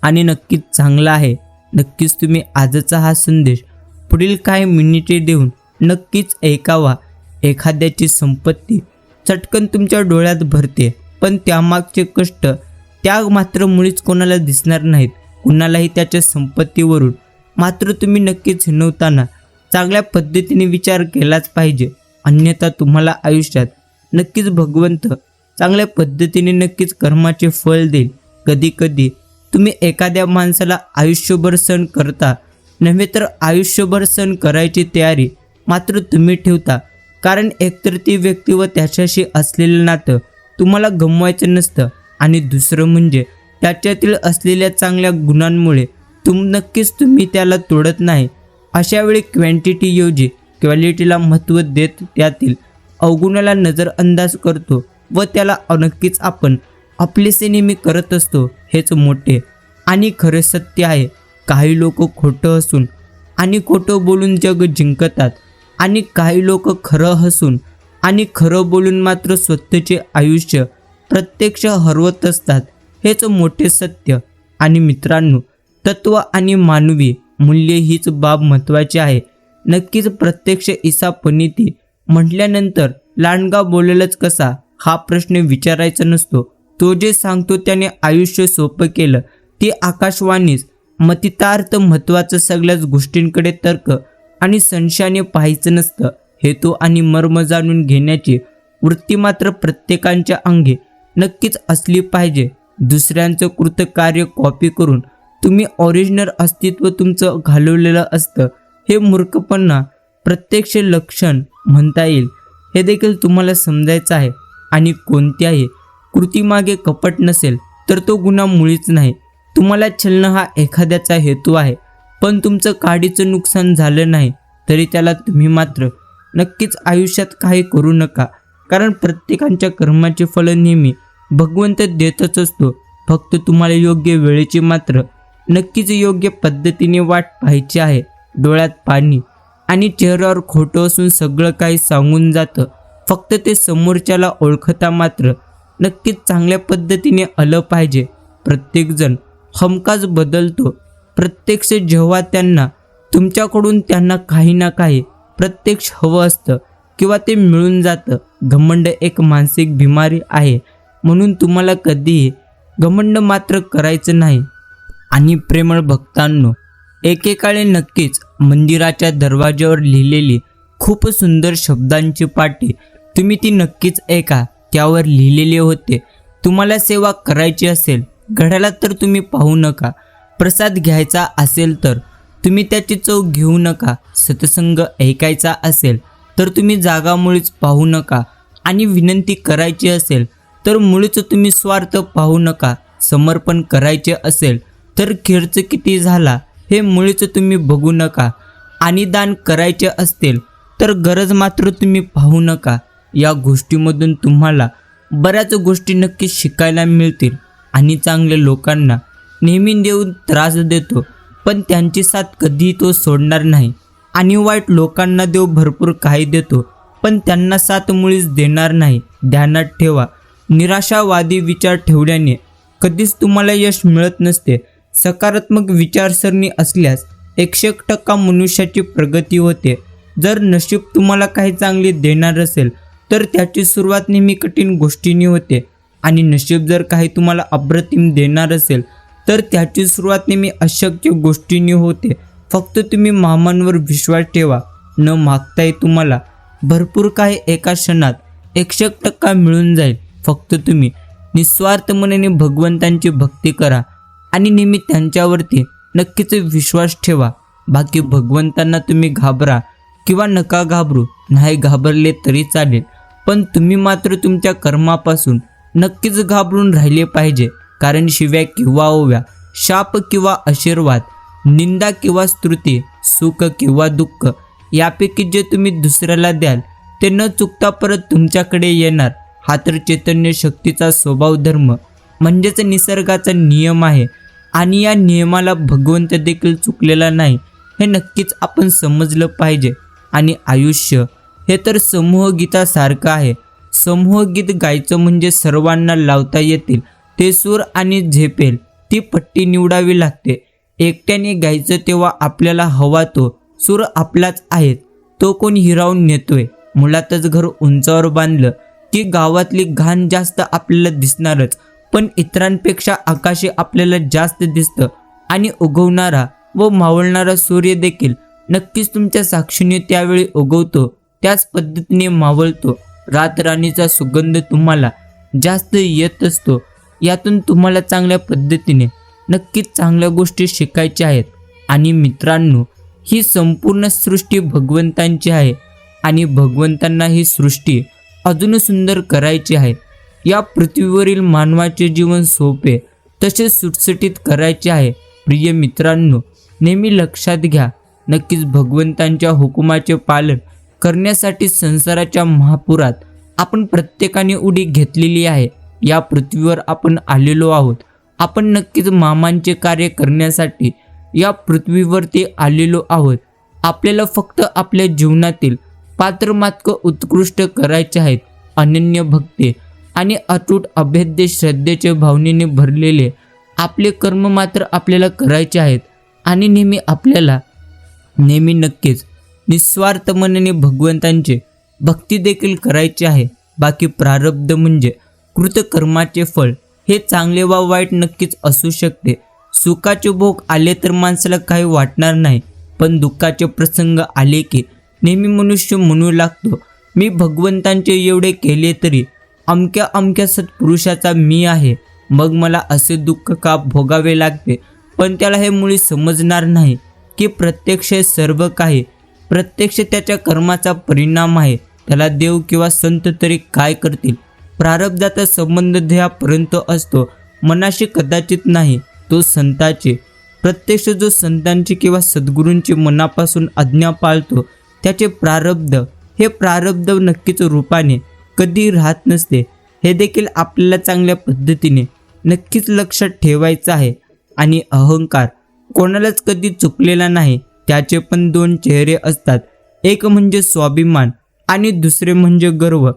A: आणि नक्कीच चांगला आहे. नक्कीच तुम्ही आजचा हा संदेश पुढील काही मिनिटे देऊन नक्कीच ऐकावा. एखाद्याची संपत्ती चटकन तुमच्या डोळ्यात भरते, पण त्यामागचे कष्ट त्याग मात्र मुळीच कोणाला दिसणार नाहीत. कुणालाही त्याच्या संपत्तीवरून मात्र तुम्ही नक्कीच हिणवताना चांगल्या पद्धतीने विचार केलाच पाहिजे. अन्यथा तुम्हाला आयुष्यात नक्कीच भगवंत चांगल्या पद्धतीने नक्कीच कर्माचे फळ देईल. कधी कधी तुम्ही एखाद्या माणसाला आयुष्यभर सण करता नव्हे तर आयुष्यभर सण करायची तयारी मात्र तुम्ही ठेवता. कारण एकतर ती व्यक्ती व त्याच्याशी असलेलं नातं तुम्हाला गमवायचं नसतं, आणि दुसरं म्हणजे त्याच्यातील असलेल्या चांगल्या गुणांमुळे नक्कीच तुम्ही त्याला तोडत नाही. अशा वेळी क्वांटिटीऐवजी क्वालिटीला महत्त्व देत त्यातील अवगुणाला नजरअंदाज करतो व त्याला नक्कीच आपण आपलेसे नेहमी करत असतो. हेच मोठे आणि खरे सत्य आहे. काही लोक खोटं हसून आणि खोटं बोलून जग जिंकतात, आणि काही लोक खरं हसून आणि खरं बोलून मात्र स्वतःचे आयुष्य प्रत्यक्ष हरवत असतात. हेच मोठे सत्य. आणि मित्रांनो, तत्व आणि मानवी मूल्य हीच बाब महत्त्वाची आहे. नक्कीच प्रत्यक्ष ईसापनीती म्हटल्यानंतर लांडगा बोलेलच कसा हा प्रश्न विचारायचा नसतो. तो जे सांगतो त्याने आयुष्य सोपं केलं ती आकाशवाणीच. मतितार्थ महत्त्वाचं सगळ्याच गोष्टींकडे तर्क आणि संशयाने पाहायचं नसतं. हेतू आणि मर्म जाणून घेण्याची वृत्ती मात्र प्रत्येकाच्या अंगी नक्कीच असली पाहिजे. दुसऱ्यांचं कृतकार्य कॉपी करून तुम्ही ओरिजिनल अस्तित्व तुमचं घालवलेलं असतं. हे मूर्खपणा प्रत्यक्ष लक्षण म्हणता येईल. हे देखील तुम्हाला समजायचं आहे. आणि कोणत्याही कृतीमागे कपट नसेल तर तो गुन्हा मुळीच नाही. तुम्हाला छलणं हा एखाद्याचा हेतू आहे, पण तुमचं काडीचं नुकसान झालं नाही तरी त्याला तुम्ही मात्र नक्कीच आयुष्यात काही करू नका. कारण प्रत्येकाच्या कर्माचे फळ नेहमी भगवंत देतच असतो. फक्त तुम्हाला योग्य वेळेची मात्र नक्कीच योग्य पद्धतीने वाट पाहायची आहे. डोळ्यात पाणी आणि चेहऱ्यावर खोटं असून सगळं काही सांगून जातं. फक्त ते समोरच्याला ओळखता मात्र नक्कीच चांगल्या पद्धतीने आलं पाहिजे. प्रत्येकजण हमखास बदलतो. प्रत्यक्ष जेव्हा त्यांना तुमच्याकडून त्यांना काही ना काही प्रत्यक्ष हवं असतं किंवा ते मिळून जातं. घमंड एक मानसिक बिमारी आहे, म्हणून तुम्हाला कधीही घमंड मात्र करायचं नाही. आणि प्रेमळ भक्तांनो, एकेकाळी नक्कीच मंदिराच्या दरवाज्यावर लिहिलेली खूप सुंदर शब्दांची पाटी तुम्ही ती नक्कीच ऐका. त्यावर लिहिलेले होते, तुम्हाला सेवा करायची असेल घड्याला तर तुम्ही पाहू नका. प्रसाद घ्यायचा असेल तर तुम्ही त्याची चव घेऊ नका. सत्संग ऐकायचा असेल तर तुम्ही जागा मुळीच पाहू नका. आणि विनंती करायची असेल तर मुळीच तुम्ही स्वार्थ पाहू नका. समर्पण करायचे असेल तर खर्च किती झाला हे मुळीच तुम्ही बघू नका. आणि दान करायचे असतील तर गरज मात्र तुम्ही पाहू नका. या गोष्टीमधून तुम्हाला बऱ्याच गोष्टी नक्की शिकायला मिळतील. आणि चांगल्या लोकांना नेहमी देव त्रास देतो, पण त्यांची साथ कधीही तो सोडणार नाही. आणि वाईट लोकांना देव भरपूर काही देतो, पण त्यांना साथ मुळीच देणार नाही. ध्यानात ठेवा, निराशावादी विचार ठेवल्याने कधीच तुम्हाला यश मिळत नसते. सकारात्मक विचारसरणी असल्यास 100% मनुष्याची प्रगती होते. जर नशीब तुम्हाला काही चांगले देणार असेल तर त्याची सुरुवात नेहमी कठीण गोष्टींनी होते. आणि नशीब जर काही तुम्हाला अप्रतिम देणार असेल तर त्याची सुरुवात नेहमी अशक्य गोष्टींनी होते. फक्त तुम्ही मामांवर विश्वास ठेवा. न मागताही तुम्हाला भरपूर काही एका क्षणात 100% मिळून जाईल. फक्त तुम्ही निस्वार्थ मनाने भगवंतांची भक्ती करा आणि नेहमी त्यांच्यावरती नक्कीच विश्वास ठेवा. बाकी भगवंतांना तुम्ही घाबरा किंवा नका घाबरू. नाही घाबरले तरी चालेल, पण तुम्ही मात्र तुमच्या कर्मापासून नक्कीच घाबरून राहिले पाहिजे. कारण शिव्या किंवा ओव्या, शाप किंवा आशीर्वाद, निंदा किंवा स्तुती, सुख किंवा दुःख यापैकी जे तुम्ही दुसऱ्याला द्याल ते न चुकता परत तुमच्याकडे येणार. हा तर चैतन्य शक्तीचा स्वभाव धर्म म्हणजेच निसर्गाचा नियम आहे. आणि या नियमाला भगवंत देखील चुकलेला नाही हे नक्कीच आपण समजलं पाहिजे. आणि आयुष्य हे तर समूहगीतासारखं आहे. समूहगीत गायचं म्हणजे सर्वांना लावता येतील ते सूर आणि झेपेल ती पट्टी निवडावी लागते. एकट्याने गायचं तेव्हा आपल्याला हवा तो सूर आपलाच आहे. तो कोण हिरावून नेतोय. मुळातच घर उंचावर बांधलं की गावातली घाण जास्त आपल्याला दिसणारच, पण इतरांपेक्षा आकाशी आपल्याला जास्त दिसतं. आणि उगवणारा व मावळणारा सूर्य देखील नक्कीच तुमच्या साक्षीने त्यावेळी उगवतो, त्याच पद्धतीने मावळतो. रातराणीचा सुगंध तुम्हाला जास्त येत असतो. यातून तुम्हाला चांगल्या पद्धतीने नक्कीच चांगल्या गोष्टी शिकायच्या आहेत. आणि मित्रांनो, ही संपूर्ण सृष्टी भगवंतांची आहे आणि भगवंतांना ही सृष्टी अजून सुंदर करायची आहे. या पृथ्वीवरील मानवाचे जीवन सोपे तसे सुटसुटीत करायचे आहे. प्रिय मित्रांनो, नेहमी लक्षात घ्या, नक्कीच भगवंतांच्या हुकुमाचे पालन करण्यासाठी संसाराच्या महापुरात आपण प्रत्येकाने उडी घेतलेली आहे. या पृथ्वीवर आपण आलेलो आहोत. आपण नक्कीच मामांचे कार्य करण्यासाठी या पृथ्वीवरती आलेलो आहोत. आपल्याला फक्त आपल्या जीवनातील पात्रमात्र उत्कृष्ट करायचे आहेत. अनन्य भक्ती आणि अतूट अभेद्य श्रद्धेच्या भावनेने भरलेले आपले कर्म मात्र आपल्याला करायचे आहेत. आणि नेहमी नक्कीच निस्वार्थ मनाने भगवंतांचे भक्ती देखील करायची आहे. बाकी प्रारब्ध म्हणजे कृतकर्माचे फळ. हे चांगले वा वाईट नक्कीच असू शकते. सुखाचे भोग आले तर माणसाला काही वाटणार नाही, पण दुःखाचे प्रसंग आले की नेहमी मनुष्य म्हणू लागतो, मी भगवंतांचे एवढे केले तरी अमक्या अमक्या सत्पुरुषाचा मी आहे, मग मला असे दुःख का भोगावे लागते. पण त्याला हे मुळी समजणार नाही की प्रत्यक्ष सर्व काही प्रत्यक्ष त्याच्या कर्माचा परिणाम आहे. त्याला देव किंवा संत तरी काय करतील. प्रारब्धाचा संबंध ध्येयापर्यंत असतो, मनाशी कदाचित नाही. तो संताचे प्रत्यक्ष जो संतांची किंवा सद्गुरूंची मनापासून आज्ञा पाळतो त्याचे प्रारब्ध, हे प्रारब्ध नक्कीच रूपाने कधी राहत नसते. हे देखील आपल्याला चांगल्या पद्धतीने नक्कीच लक्षात ठेवायचं आहे. आणि अहंकार कोणालाच कधी चुकलेला नाही. त्याचे पण दोन चेहरे असतात, एक म्हणजे स्वाभिमान आणि दुसरे म्हणजे गर्व.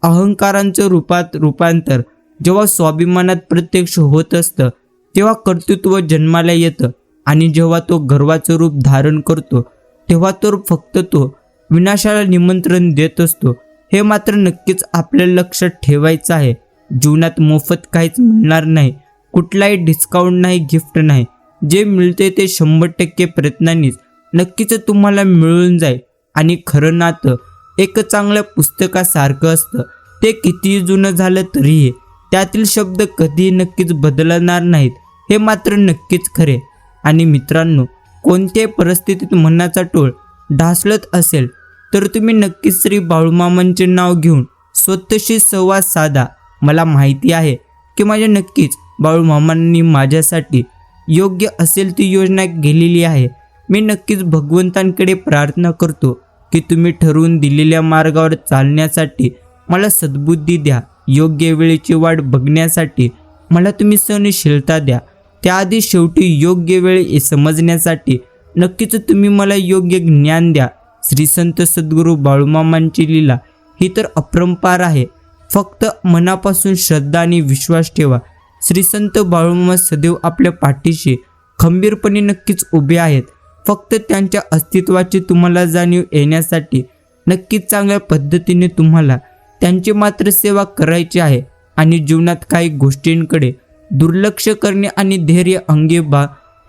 A: अहंकारांचं रूपांतर जेव्हा स्वाभिमानात प्रत्यक्ष होत असतं तेव्हा कर्तृत्व जन्माला येतं, आणि जेव्हा तो गर्वाचं रूप धारण करतो तेव्हा फक्त तो विनाशाला निमंत्रण देत असतो. हे मात्र नक्कीच आपल्या लक्षात ठेवायचं आहे. जीवनात मोफत काहीच मिळणार नाही, कुठलाही डिस्काउंट नाही, गिफ्ट नाही. जे मिळते ते 100% प्रयत्नांनीच नक्कीच तुम्हाला मिळून जाईल. आणि खरं नातं एक चांगल्या पुस्तकासारखं असतं. ते कितीही जुनं झालं तरीही त्यातील शब्द कधीही नक्कीच बदलणार नाहीत, हे मात्र नक्कीच खरे. आणि मित्रांनो, कोणत्याही परिस्थितीत मनाचा टोळ ढासळत असेल तर तुम्ही नक्कीच श्री बाळूमामांचे नाव घेऊन स्वतःशी संवाद साधा. मला माहिती आहे की माझ्या नक्कीच बाळूमामांनी माझ्यासाठी योग्य असेल ती योजना केलेली आहे. मी नक्कीच भगवंतांकडे प्रार्थना करतो की तुम्ही ठरवून दिलेल्या मार्गावर चालण्यासाठी मला सद्बुद्धी द्या. योग्य वेळेची वाट बघण्यासाठी मला तुम्ही सहनशीलता द्या. त्याआधी शेवटी योग्य वेळ समजण्यासाठी नक्कीच तुम्ही मला योग्य ज्ञान द्या. श्री संत सद्गुरू बाळूमामांची लीला ही तर अपरंपार आहे. फक्त मनापासून श्रद्धा आणि विश्वास ठेवा. श्री संत बाळूमामा सदैव आपल्या पाठीशी खंबीरपणे नक्कीच उभे आहेत. फक्त त्यांच्या अस्तित्वाची तुम्हाला जाणीव येण्यासाठी नक्कीच चांगल्या पद्धतीने तुम्हाला त्यांची मात्र सेवा करायची आहे. आणि जीवनात काही गोष्टींकडे दुर्लक्ष करणे आणि धैर्य अंगी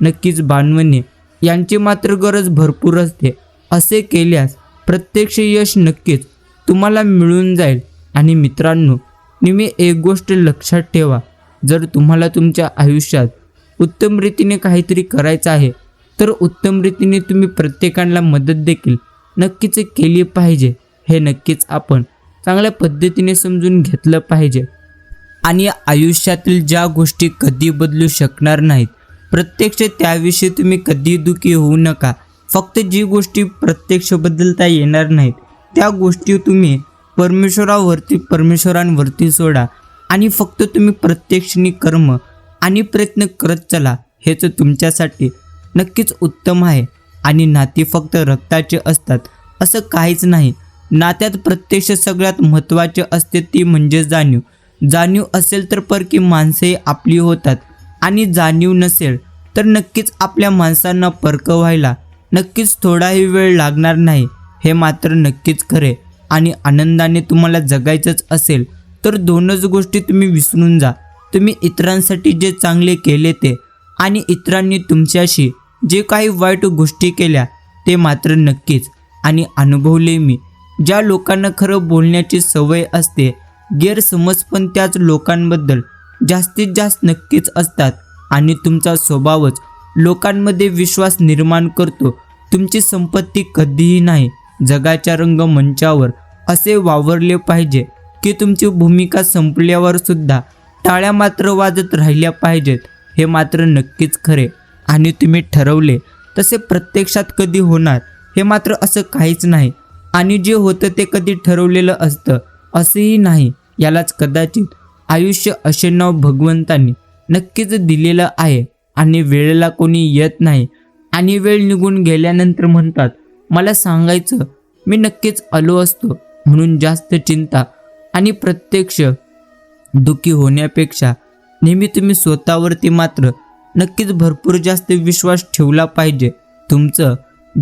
A: नक्कीच बांधणे यांची मात्र गरज भरपूर असते. असे केल्यास प्रत्यक्ष यश नक्कीच तुम्हाला मिळून जाईल. आणि मित्रांनो, नेहमी एक गोष्ट लक्षात ठेवा, जर तुम्हाला तुमच्या आयुष्यात उत्तम रीतीने काहीतरी करायचं आहे तर उत्तम रीतीने तुम्ही प्रत्येकाला मदत देखील नक्कीच केली पाहिजे. हे नक्कीच आपण चांगल्या पद्धतीने समजून घेतलं पाहिजे. आणि आयुष्यातील ज्या गोष्टी कधी बदलू शकणार नाहीत, प्रत्यक्ष त्याविषयी तुम्ही कधी दुःखी होऊ नका. फक्त जी गोष्टी प्रत्यक्ष बदलता येणार नाहीत त्या गोष्टी तुम्ही परमेश्वरांवरती सोडा. आणि फक्त तुम्ही प्रत्यक्षाने कर्म आणि प्रयत्न करत चला. हेच तुमच्यासाठी नक्कीच उत्तम आहे. आणि नाती फक्त रक्ताचे असतात असं काहीच नाही. नात्यात प्रत्यक्ष सगळ्यात महत्त्वाचे असते ती म्हणजे जाणीव. जाणीव असेल तर परकी माणसेही आपली होतात, आणि जाणीव नसेल तर नक्कीच आपल्या माणसांना परक व्हायला नक्कीच थोडाही वेळ लागणार नाही. हे मात्र नक्कीच खरे. आणि आनंदाने तुम्हाला जगायचंच असेल तर दोनच गोष्टी तुम्ही विसरून जा. तुम्ही इतरांसाठी जे चांगले केले ते, आणि इतरांनी तुमच्याशी जे काही वाईट गोष्टी केल्या ते मात्र नक्कीच. आणि अनुभवले मी, ज्या लोकांना खरं बोलण्याची सवय असते, गैरसमज पण त्याच लोकांबद्दल जास्तीत जास्त नक्कीच असतात. आणि तुमचा स्वभावच लोकांमध्ये विश्वास निर्माण करतो. तुमची संपत्ती कधीही नाही. जगाच्या रंगमंचावर असे वावरले पाहिजे की तुमची भूमिका संपल्यावर सुद्धा टाळ्या मात्र वाजत राहिल्या पाहिजेत. हे मात्र नक्कीच खरे. आणि तुम्ही ठरवले तसे प्रत्यक्षात कधी होणार हे मात्र असं काहीच नाही. आणि जे होतं ते कधी ठरवलेलं असतं असेही नाही. यालाच कदाचित आयुष्य असे नाव भगवंतांनी नक्कीच दिलेलं आहे. आणि वेळेला कोणी येत नाही. आणि वेळ निघून गेल्यानंतर म्हणतात, मला सांगायचं मी नक्कीच आलो असतो. म्हणून जास्त चिंता आणि प्रत्यक्ष दुःखी होण्यापेक्षा नेहमी तुम्ही स्वतःवरती मात्र नक्कीच भरपूर जास्त विश्वास ठेवला पाहिजे. तुमचं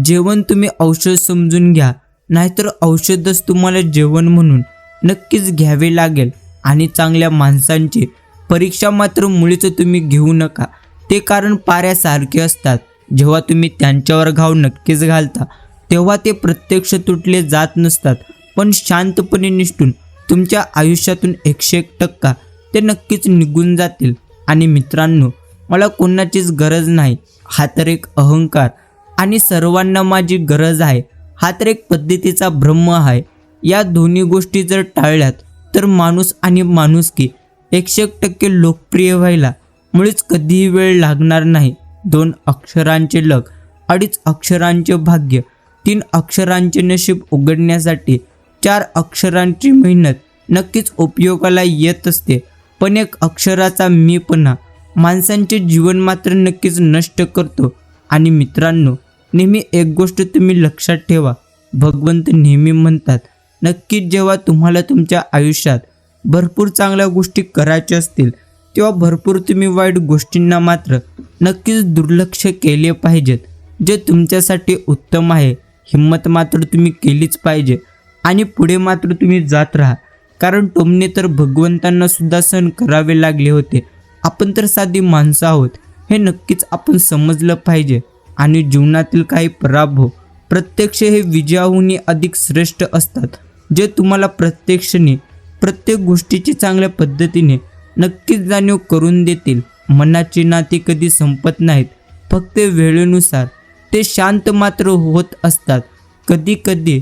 A: जेवण तुम्ही औषध समजून घ्या, नाहीतर औषधच तुम्हाला जेवण म्हणून नक्कीच घ्यावे लागेल. आणि चांगल्या माणसांची परीक्षा मात्र मुळीच तुम्ही घेऊ नका. ते कारण पाऱ्यासारखे असतात. जेव्हा तुम्ही त्यांच्यावर घाव नक्कीच घालता तेव्हा ते प्रत्यक्ष तुटले जात नसतात, पण शांतपणे निसटून तुमच्या आयुष्यातून 101% ते नक्कीच निघून जातील. आणि मित्रांनो, मला कोणाचीच गरज नाही हा तर एक अहंकार, आणि सर्वांना माझी गरज आहे हा तर एक पद्धतीचा भ्रम आहे. या दोन्ही गोष्टी जर टाळल्यात तर माणूस आणि माणुसकी 101% लोकप्रिय व्हायला मुळीच कधीही वेळ लागणार नाही. 2 अक्षरांचे लक, 2.5 अक्षरांचे भाग्य, 3 अक्षरांचे नशीब उघडण्यासाठी 4 अक्षरांची मेहनत नक्कीच उपयोगाला येत असते. पण 1 अक्षराचा मीपणा माणसांचे जीवन मात्र नक्कीच नष्ट करतो. आणि मित्रांनो, नेहमी एक गोष्ट तुम्ही लक्षात ठेवा, भगवंत नेहमी म्हणतात, नक्कीच जेव्हा तुम्हाला तुमच्या आयुष्यात भरपूर चांगल्या गोष्टी करायच्या असतील तेव्हा भरपूर तुम्ही वाईट गोष्टींना मात्र नक्कीच दुर्लक्ष केले पाहिजेत. जे तुमच्यासाठी उत्तम आहे हिंमत मात्र तुम्ही केलीच पाहिजे. आणि पुढे मात्र तुम्ही जात राहा, कारण टोमणे तर भगवंतांना सुद्धा सहन करावे लागले होते. आपण तर साधी माणसं आहोत हे नक्कीच आपण समजलं पाहिजे. आणि जीवनातील काही पराभव प्रत्यक्ष हे विजयाहूनही अधिक श्रेष्ठ असतात, जे तुम्हाला प्रत्यक्षाने प्रत्येक गोष्टीची चांगल्या पद्धतीने नक्कीच जाणीव करून देतील. मनाची नाती कधी संपत नाहीत, फक्त वेळेनुसार ते शांत मात्र होत असतात. कधी कधी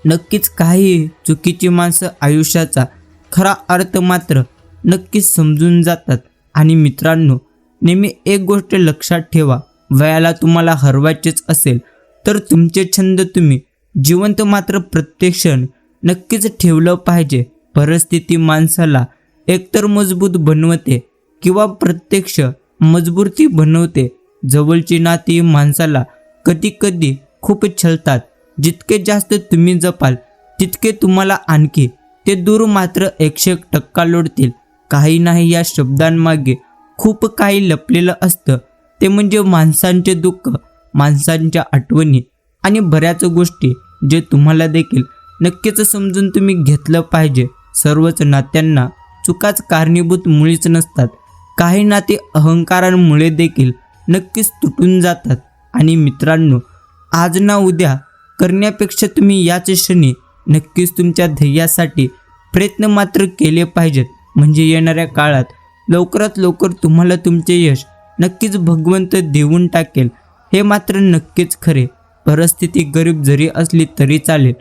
A: नक्कीच काही चुकीची माणसं आयुष्याचा खरा अर्थ मात्र नक्कीच समजून जातात. आणि मित्रांनो, नेहमी एक गोष्ट लक्षात ठेवा, वयाला तुम्हाला हरवायचेच असेल तर तुमचे छंद तुम्ही जिवंत मात्र प्रत्येक क्षण नक्कीच ठेवलं पाहिजे. परिस्थिती माणसाला एकतर मजबूत बनवते किंवा प्रत्यक्ष मजबूती बनवते. जवळची नाती माणसाला कधी कधी खूप छळतात. जितके जास्त तुम्ही जपाल तितके तुम्हाला आणखी ते दूर मात्र 101% लोटतील. काही नाही, या शब्दांमागे खूप काही लपलेलं असतं. ते म्हणजे माणसांचे दुःख, माणसांच्या आठवणी आणि बऱ्याच गोष्टी जे तुम्हाला देखील नक्कीच समजून तुम्ही घेतलं पाहिजे. सर्वच नात्यांना चुकाच कारणीभूत मुळीच नसतात. काही नाते अहंकारांमुळे देखील नक्कीच तुटून जातात. आणि मित्रांनो, आज ना उद्या करण्यापेक्षा तुम्ही याच क्षणी नक्कीच तुमच्या ध्येयासाठी प्रयत्न मात्र केले पाहिजेत. म्हणजे येणाऱ्या काळात लवकरात लवकर तुम्हाला तुमचे यश नक्कीच भगवंत देऊन टाकेल. हे मात्र नक्कीच खरे. परिस्थिती गरीब जरी असली तरी चालेल,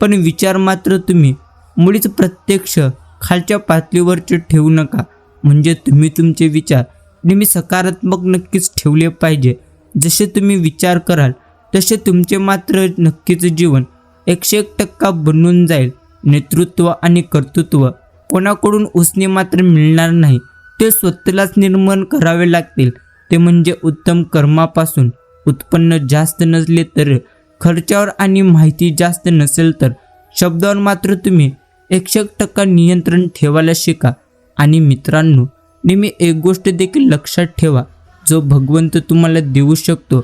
A: पण विचार मात्र तुम्ही मुळीच प्रत्यक्ष खालच्या पातळीवरचे ठेवू नका. म्हणजे तुम्ही तुमचे विचार नेहमी सकारात्मक नक्कीच ठेवले पाहिजे. जसे तुम्ही विचार कराल तसे तुमचे मात्र नक्कीच जीवन 101% बनून जाईल. नेतृत्व आणि कर्तृत्व कोणाकडून उसने मात्र मिळणार नाही, ते स्वतःलाच निर्माण करावे लागतील. ते म्हणजे उत्तम कर्मापासून. उत्पन्न जास्त नसले तर खर्चावर आणि माहिती जास्त नसेल तर शब्दावर मात्र तुम्ही 101% नियंत्रण ठेवायला शिका. आणि मित्रांनो, नेहमी एक गोष्ट देखील लक्षात ठेवा, जो भगवंत तुम्हाला देऊ शकतो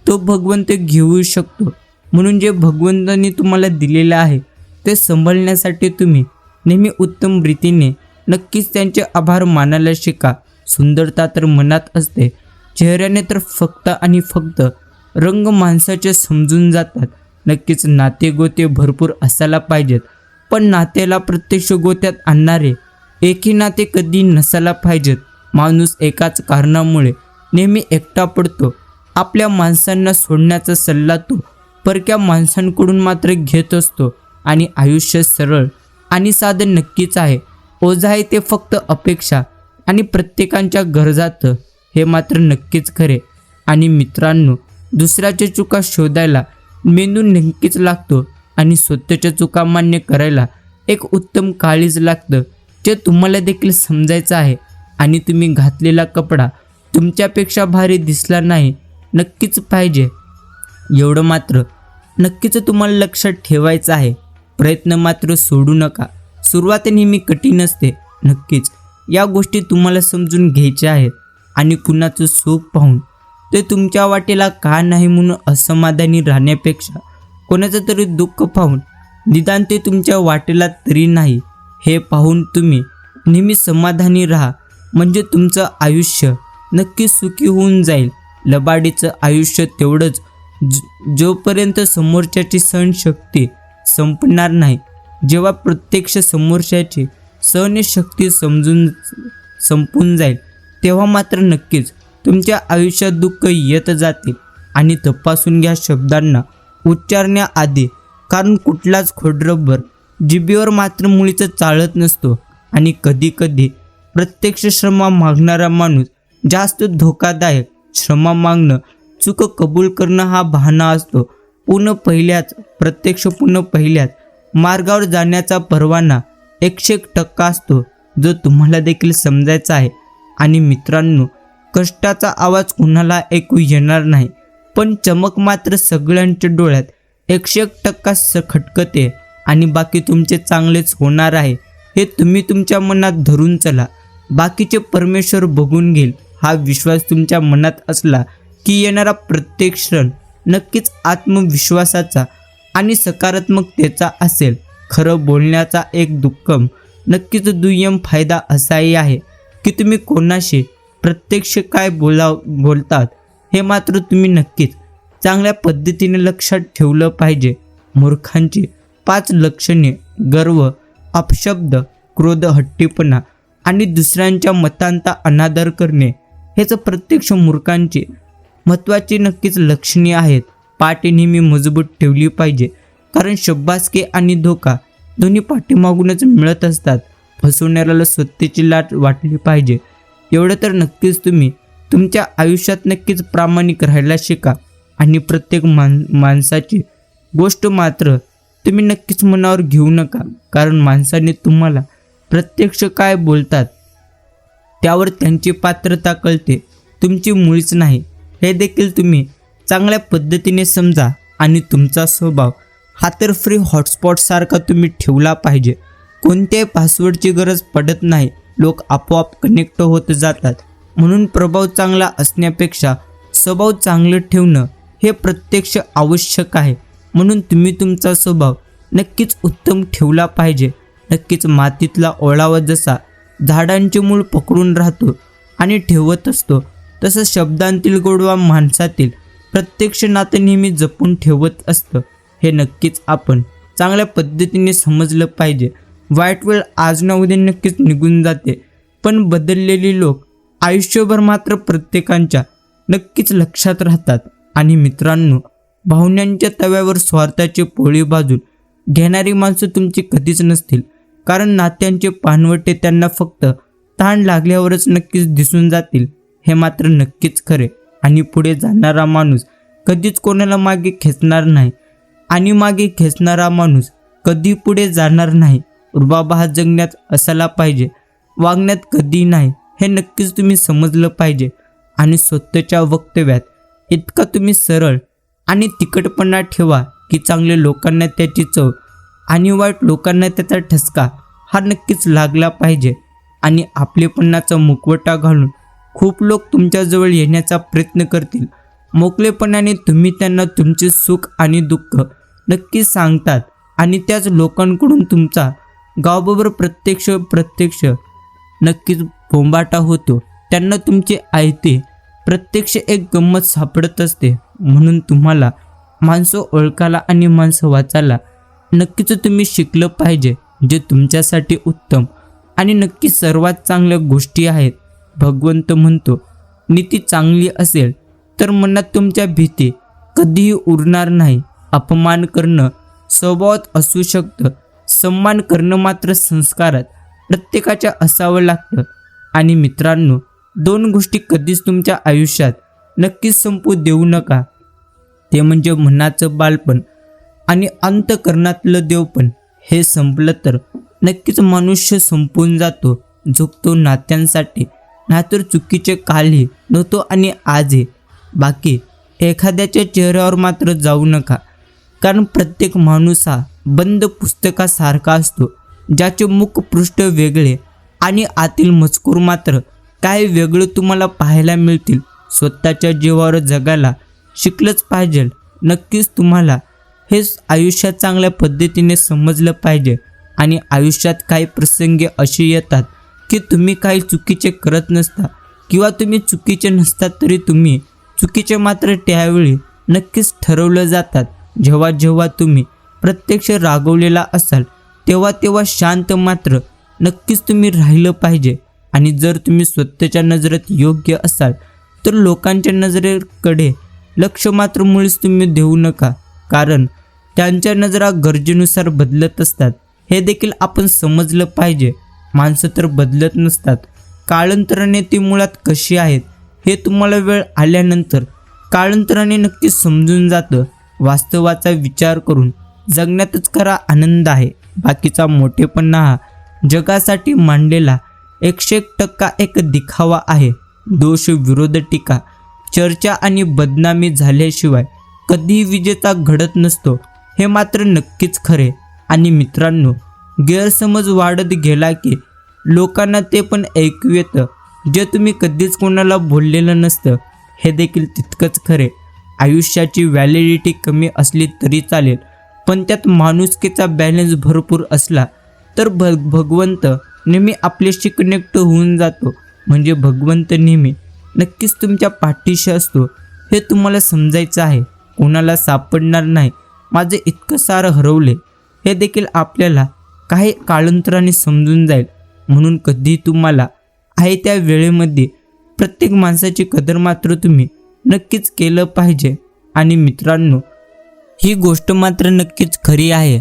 A: तो भगवंत घेऊ शकतो. म्हणून जे भगवंतांनी तुम्हाला दिलेले आहे ते सांभाळण्यासाठी तुम्ही नेहमी उत्तम रीतीने नक्कीच त्यांचे आभार मानायला शिका. सुंदरता तर मनात असते, चेहऱ्याने तर फक्त आणि फक्त रंग माणसाचे समजून जातात. नक्कीच नातेगोते भरपूर असायला पाहिजेत, पण नात्याला प्रत्यक्ष गोत्यात आणणारे एकही नाते कधी नसायला पाहिजेत. माणूस एकाच कारणामुळे नेहमी एकटा पडतो. आपल्या माणसांना सोडण्याचा सल्ला तो परक्या माणसांकडून मात्र घेत असतो. आणि आयुष्य सरळ आणि साधं नक्कीच आहे, ओझं आहे ते फक्त अपेक्षा आणि प्रत्येकाच्या गरजात, हे मात्र नक्कीच खरे. आणि मित्रांनो, दुसऱ्याच्या चुका शोधायला मेंदू नक्कीच लागतो आणि स्वतःच्या चुका मान्य करायला एक उत्तम काळीज लागतं, जे तुम्हाला देखील समजायचं आहे. आणि तुम्ही घातलेला कपडा तुमच्यापेक्षा भारी दिसला नाही नक्कीच पाहिजे, एवढं मात्र नक्कीच तुम्हाला लक्षात ठेवायचं आहे. प्रयत्न मात्र सोडू नका. सुरुवात नेहमी कठीण असते, नक्कीच या गोष्टी तुम्हाला समजून घ्यायच्या आहेत. आणि कुणाचं सुख पाहून ते तुमच्या वाटेला का नाही म्हणून असमाधानी राहण्यापेक्षा कोणाचं तरी दुःख पाहून
B: निदान ते तुमच्या वाटेला तरी नाही हे पाहून तुम्ही नेहमी समाधानी राहा, म्हणजे तुमचं आयुष्य नक्की सुखी होऊन जाईल. लबाडीचं आयुष्य तेवढंच जोपर्यंत समोरच्याची सहनशक्ती संपणार नाही. जेव्हा प्रत्यक्ष समोरच्याची सहनशक्ती संपून जाईल तेव्हा मात्र नक्कीच तुमच्या आयुष्यात दुःख येत जातील. आणि तपासून घ्या शब्दांना उच्चारण्याआधी, कारण कुठलाच खोडरबर जिभेवर मात्र मुळीच चालत नसतो. आणि कधीकधी प्रत्यक्ष क्षमा मागणारा माणूस जास्त धोकादायक. क्षमा मागणं, चूक कबूल करणं हा बहाणा असतो. पुन्हा पहिल्याच मार्गावर जाण्याचा परवाना 100% असतो, जो तुम्हाला देखील समजायचा आहे. आणि मित्रांनो, कष्टाचा आवाज कुणाला ऐकू येणार नाही, पण चमक मात्र सगळ्यांच्या डोळ्यात 100% खटकते. आणि बाकी तुमचे चांगलेच होणार आहे हे तुम्ही तुमच्या मनात धरून चला. बाकीचे परमेश्वर बघून घेईल हा विश्वास तुमच्या मनात असला की येणारा प्रत्येक क्षण नक्कीच आत्मविश्वासाचा आणि सकारात्मकतेचा असेल. खरं बोलण्याचा एक नक्कीच दुय्यम फायदा असाही आहे की तुम्ही कोणाशी प्रत्यक्ष काय बोलतात हे मात्र तुम्ही नक्कीच चांगल्या पद्धतीने लक्षात ठेवलं पाहिजे. मूर्खांची 5 लक्षणे: गर्व, अपशब्द, क्रोध, हट्टीपणा आणि दुसऱ्यांच्या मतांचा अनादर करणे हेच प्रत्यक्ष मूर्खांची महत्त्वाची नक्कीच लक्षणे आहेत. पाठ नेहमी मजबूत ठेवली पाहिजे, कारण शब्बासकी आणि धोका दोन्ही पाठीमागूनच मिळत असतात. फसवणाऱ्याला स्वतःची लाट वाटली पाहिजे. एवढं तर नक्कीच तुम्ही तुमच्या आयुष्यात नक्कीच प्रामाणिक राहायला शिका. आणि प्रत्येक माणसाची गोष्ट मात्र तुम्ही नक्कीच मनावर घेऊ नका, कारण माणसाने तुम्हाला प्रत्यक्ष काय बोलतात त्यावर त्यांची पात्रता कळते, तुमची मुळीच नाही. हे देखील तुम्ही चांगल्या पद्धतीने समजा. आणि तुमचा स्वभाव हा तर फ्री हॉटस्पॉटसारखा तुम्ही ठेवला पाहिजे. कोणत्याही पासवर्डची गरज पडत नाही, लोक आपोआप कनेक्ट होत जातात. म्हणून प्रभाव चांगला असण्यापेक्षा स्वभाव चांगलं ठेवणं हे प्रत्यक्ष आवश्यक आहे. म्हणून तुम्ही तुमचा स्वभाव नक्कीच उत्तम ठेवला पाहिजे. नक्कीच मातीतला ओळावा जसा झाडांचे मूळ पकडून राहतो आणि ठेवत असतो, तसं शब्दांतील गोडवा माणसातील प्रत्यक्ष नातं नेहमी जपून ठेवत असतं. हे नक्कीच आपण चांगल्या पद्धतीने समजलं पाहिजे. वाईट वेळ आज ना उद्या नक्कीच निघून जाते, पण बदललेली लोक आयुष्यभर मात्र प्रत्येकाच्या नक्कीच लक्षात राहतात. आणि मित्रांनो, भावनांच्या तव्यावर स्वार्थाची पोळी भाजून घेणारी माणसं तुमची कधीच नसतील, कारण नात्यांचे पानवटे त्यांना फक्त ताण लागल्यावरच नक्कीच दिसून जातील. हे मात्र नक्कीच खरे. आणि पुढे जाणारा माणूस कधीच कोणाला मागे खेचणार नाही, आणि मागे खेचणारा माणूस कधी पुढे जाणार नाही. रुबाब हा जगण्यात असायला पाहिजे, वागण्यात कधी नाही. हे नक्कीच तुम्ही समजलं पाहिजे. आणि स्वतःच्या वक्तव्यात इतका तुम्ही सरळ आणि तिखटपणा ठेवा की चांगल्या लोकांना त्याची चव आणि वाईट लोकांना त्याचा ठसका हा नक्कीच लागला पाहिजे. आणि आपलेपणाचा मुखवटा घालून खूप लोक तुमच्याजवळ येण्याचा प्रयत्न करतील. मोकळेपणाने तुम्ही त्यांना तुमचे सुख आणि दुःख नक्की सांगतात, आणि त्याच लोकांकडून तुमचा गावबरोबर प्रत्यक्ष नक्कीच बोंबाटा होतो. त्यांना तुमचे आयते प्रत्यक्ष एक गंमत सापडत असते. म्हणून तुम्हाला माणसं ओळखायला आणि माणसं वाचायला नक्कीच तुम्ही शिकलं पाहिजे, जे तुमच्यासाठी उत्तम आणि नक्की सर्वात चांगल्या गोष्टी आहेत. भगवंत म्हणतो, नीती चांगली असेल तर मनात तुमच्या भीती कधीही उरणार नाही. अपमान करणं स्वभावात असू शकतं, सन्मान करणं मात्र संस्कारात प्रत्येकाच्या असावं लागतं. आणि मित्रांनो, 2 गोष्टी कधीच तुमच्या आयुष्यात नक्कीच संपू देऊ नका. ते म्हणजे मनाचं बालपण आणि अंतःकरणातलं देवपण. हे संपलं तर नक्कीच मनुष्य संपून जातो, झुकतो नात्यांसाठी, नाहीतर चुकीचे कालही नव्हतो आणि आजही. बाकी एखाद्याच्या चेहऱ्यावर मात्र जाऊ नका, कारण प्रत्येक माणूस हा बंद पुस्तकासारखा असतो, ज्याचे मुखपृष्ठ वेगळे आणि आतील मजकूर मात्र काय वेगळं तुम्हाला पाहायला मिळतील. स्वतःच्या जीवावर जगायला शिकलंच पाहिजे. नक्कीच तुम्हाला हेच आयुष्यात चांगल्या पद्धतीने समजलं पाहिजे. आणि आयुष्यात काही प्रसंगी असे येतात की तुम्ही काही चुकीचे करत नसता किंवा तुम्ही चुकीचे नसतात, तरी तुम्ही चुकीचे मात्र त्यावेळी नक्कीच ठरवलं जातात. जेव्हा जेव्हा तुम्ही प्रत्यक्ष रागवलेला असाल तेव्हा तेव्हा शांत मात्र नक्कीच तुम्ही राहिलं पाहिजे. आणि जर तुम्ही स्वतःच्या नजरेत योग्य असाल तर लोकांच्या नजरेकडे लक्ष मात्र मुळीच तुम्ही देऊ नका, कारण त्यांच्या नजरा गरजेनुसार बदलत असतात. हे देखील आपण समजलं पाहिजे. माणसं तर बदलत नसतात, कालांतराने ती मुळात कशी आहेत हे तुम्हाला वेळ आल्यानंतर कालांतराने नक्कीच समजून जातं. वास्तवाचा विचार करून जगण्यातच खरा आनंद आहे. बाकीचा मोठेपणा हा जगासाठी मांडलेला 101% एक दिखावा आहे. दोष, विरोध, टीका, चर्चा आणि बदनामी झाल्याशिवाय कधीही विजेता घडत नसतो, हे मात्र नक्कीच खरे. आणि मित्रांनो, गैरसमज वाढत गेला की लोकांना ते पण ऐकू येतं जे तुम्ही कधीच कोणाला बोललेलं नसतं, हे देखील तितकंच खरे. आयुष्याची व्हॅलिडिटी कमी असली तरी चालेल, पण त्यात माणुसकीचा बॅलन्स भरपूर असला तर भगवंत नेहमी आपल्याशी कनेक्ट होऊन जातो. म्हणजे भगवंत नेहमी नक्कीच तुमच्या पाठीशी असतो, हे तुम्हाला समजायचं आहे. कोणाला सापडणार नाही माझे इतकं सारं हरवले, हे देखील आपल्याला काही कालांतराने समजून जाईल. म्हणून कधी तुम्हाला आहे त्या वेळेमध्ये प्रत्येक माणसाची कदर मात्र तुम्ही नक्कीच केलं पाहिजे. आणि मित्रांनो, ही गोष्ट मात्र नक्कीच खरी आहे,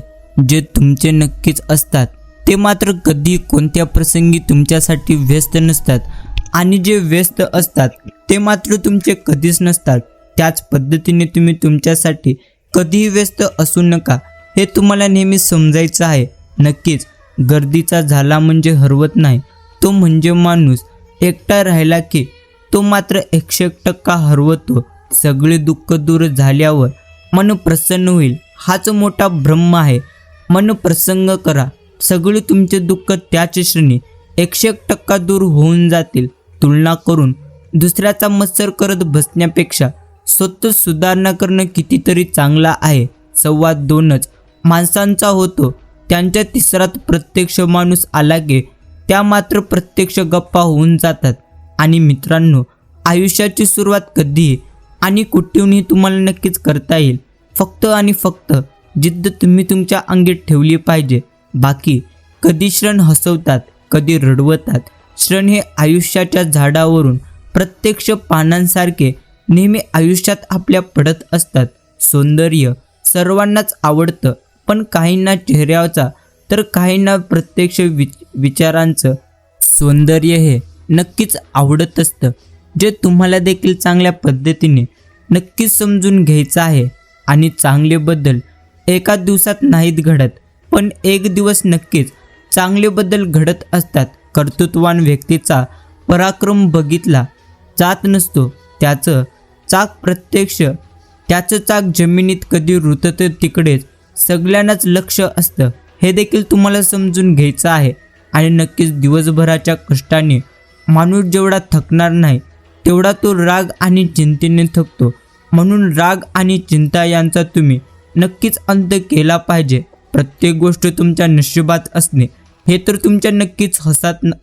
B: जे तुमचे नक्कीच असतात ते मात्र कधी कोणत्या प्रसंगी तुमच्यासाठी व्यस्त नसतात, आणि जे व्यस्त असतात ते मात्र तुमचे कधीच नसतात. त्याच पद्धतीने तुम्ही तुमच्यासाठी कधीही व्यस्त असू नका, हे तुम्हाला नेहमी समजायचं आहे. नक्कीच गर्दीचा झाला म्हणजे हरवत नाही, तो म्हणजे माणूस एकटा राहिला की तो मात्र 101% हरवतो. सगळे दुःख दूर झाल्यावर मन प्रसन्न होईल, हाच मोठा ब्रह्म आहे. मन प्रसन्न करा, सगळे तुमचे दुःख त्याच क्षणी 101% दूर होऊन जातील. तुलना करून दुसऱ्याचा मत्सर करत बसण्यापेक्षा स्वतः सुधारणा करणं कितीतरी चांगला आहे. संवाद 2च माणसांचा होतो, त्यांच्या तिसरात प्रत्यक्ष माणूस आला की त्या मात्र प्रत्यक्ष गप्पा होऊन जातात. आणि मित्रांनो, आयुष्याची सुरुवात कधी आणि कुठूनही तुम्हाला नक्कीच करता येईल. फक्त आणि फक्त जिद्द तुम्ही तुमच्या अंगी ठेवली पाहिजे. बाकी कधी क्षण हसवतात, कधी रडवतात. क्षण हे आयुष्याच्या झाडावरून प्रत्यक्ष पानांसारखे नेहमी आयुष्यात आपल्या पडत असतात. सौंदर्य सर्वांनाच आवडतं, पण काहींना चेहऱ्याचा तर काहींना प्रत्यक्ष विचारांचं सौंदर्य हे नक्कीच आवडत असतं, जे तुम्हाला देखील चांगल्या पद्धतीने नक्कीच समजून घ्यायचं आहे. आणि चांगले बदल एका दिवसात नाहीत घडत, पण एक दिवस नक्कीच चांगले बदल घडत असतात. कर्तृत्ववान व्यक्तीचा पराक्रम बघितला जात नसतो, त्याचं चाक जमिनीत कधी रुततं तिकडेच सगळ्यांनाच लक्ष असतं, हे देखील तुम्हाला समजून घ्यायचं आहे. आणि नक्कीच दिवसभराच्या कष्टाने माणूस जेवढा थकणार नाही तेवढा तो राग आणि चिंतेने थकतो. म्हणून राग आणि चिंता यांचा तुम्ही नक्कीच अंत केला पाहिजे. प्रत्येक गोष्ट तुमच्या नशिबात असणे हे तर तुमच्या नक्कीच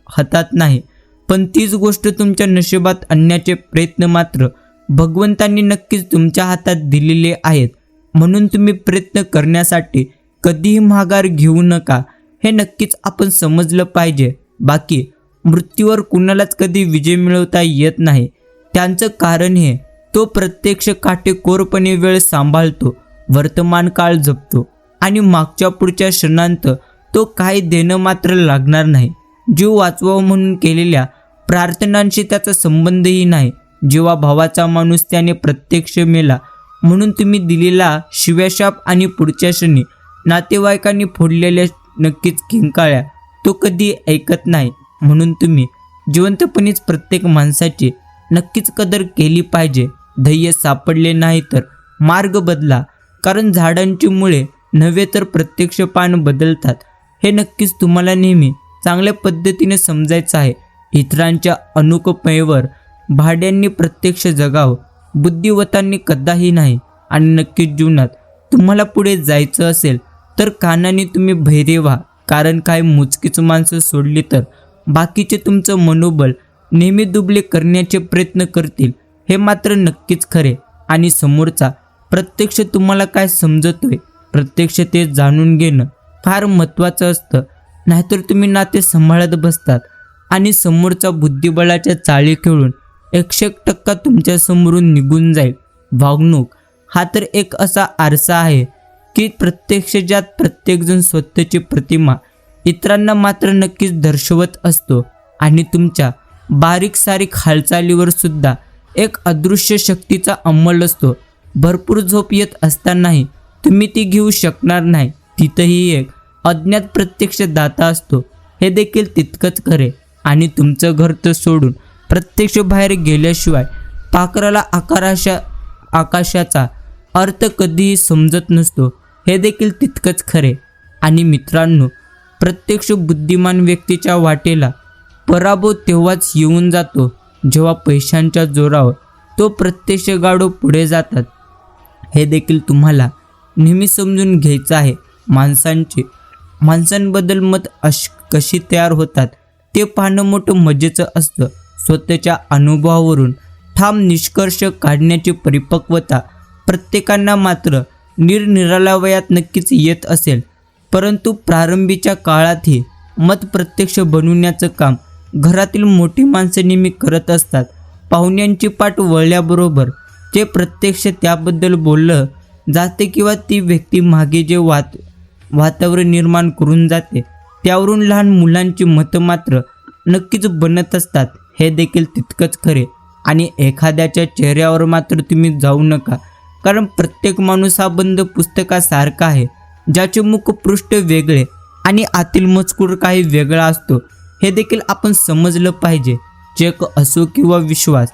B: हातात नाही, पण तीच गोष्ट तुमच्या नशिबात आणण्याचे प्रयत्न मात्र भगवंतांनी नक्कीच तुमच्या हातात दिलेले आहेत. म्हणून तुम्ही प्रयत्न करण्यासाठी कधीही माघार घेऊ नका, हे नक्कीच आपण समजलं पाहिजे. बाकी मृत्यूवर कुणालाच कधी विजय मिळवता येत नाही. त्यांचं कारण हे, तो प्रत्यक्ष काटेकोरपणे वेळ सांभाळतो, वर्तमान काळ जपतो आणि मागच्या पुढच्या क्षणांत तो काही देणं मात्र लागणार नाही. जीव वाचवावं म्हणून केलेल्या प्रार्थनांशी त्याचा संबंधही नाही. जेव्हा भावाचा माणूस त्याने प्रत्यक्ष मेला म्हणून तुम्ही दिलेला शिव्याशाप आणि पुढच्या क्षणी नातेवाईकांनी फोडलेल्या नक्कीच किंकाळ्या तो कधी ऐकत नाही. म्हणून तुम्ही जिवंतपणीच प्रत्येक माणसाची नक्कीच कदर केली पाहिजे. ध्येय सापडले नाही तर मार्ग बदला, कारण झाडांची मुळे नव्हे तर प्रत्यक्ष पान बदलतात, हे नक्कीच तुम्हाला नेहमी चांगल्या पद्धतीने समजायचं आहे. इतरांच्या अनुकंपेवर भाड्यांनी प्रत्यक्ष जगावं, बुद्धिवतांनी कदाही नाही. आणि नक्कीच जीवनात तुम्हाला पुढे जायचं असेल तर कानाने तुम्ही बहिरे व्हा, कारण काही मोजकीच माणसं सोडली तर बाकीचे तुमचं मनोबल नेहमी दुबळे करण्याचे प्रयत्न करतील, हे मात्र नक्कीच खरे. आणि समोरचा प्रत्यक्ष तुम्हाला काय समजतोय प्रत्यक्ष ते जाणून घेणं फार महत्त्वाचं असतं. नाहीतर तुम्ही नाते सांभाळत बसतात आणि समोरचा बुद्धिबळाच्या चाळी खेळून 100% तुमच्या समोरून निघून जाईल. वागणूक हा तर एक असा आरसा आहे की प्रत्यक्ष ज्यात प्रत्येकजण स्वतःची प्रतिमा इतरांना मात्र नक्कीच दर्शवत असतो आणि तुमच्या बारीक सारीक हालचालीवर सुद्धा एक अदृश्य शक्तीचा अंमल असतो. भरपूर झोप येत असतानाही तुम्ही ती घेऊ शकणार नाही. तिथंही एक अज्ञात प्रत्यक्ष दाता असतो, हे देखील तितकंच खरे. आणि तुमचं घर तर सोडून प्रत्यक्ष बाहेर गेल्याशिवाय पाखराला आकाशाचा अर्थ कधीही समजत नसतो, हे देखील तितकंच खरे. आणि मित्रांनो, प्रत्यक्ष बुद्धिमान व्यक्तीच्या वाटेला पराभव तेव्हाच येऊन जातो जेव्हा पैशांच्या जोरावर तो प्रत्यक्ष गाडो पुढे जातात. हे देखील तुम्हाला नेहमी समजून घ्यायचं आहे. माणसांबद्दल मत कशी तयार होतात ते पाहणं मोठं मजेचं असतं. स्वतःच्या अनुभवावरून ठाम निष्कर्ष काढण्याची परिपक्वता प्रत्येकांना मात्र निरनिराळ्या वयात नक्कीच येत असेल, परंतु प्रारंभीच्या काळातही मत प्रत्यक्ष बनवण्याचं काम घरातील मोठी माणसं नेहमी करत असतात. पाहुण्यांची पाठ वळल्याबरोबर जे प्रत्यक्ष त्याबद्दल बोललं जाते किंवा ती व्यक्ती मागे जे वातावरण निर्माण करून जाते त्यावरून लहान मुलांची मतं मात्र नक्कीच बनत असतात, हे देखील तितकंच खरे. आणि एखाद्याच्या चेहऱ्यावर मात्र तुम्ही जाऊ नका, कारण प्रत्येक माणूस हा बंद पुस्तकासारखा आहे, ज्याचे मुखपृष्ठ वेगळे आणि आतील मजकूर काही वेगळा असतो. हे देखील आपण समजलं पाहिजे. चेक असो किंवा विश्वास,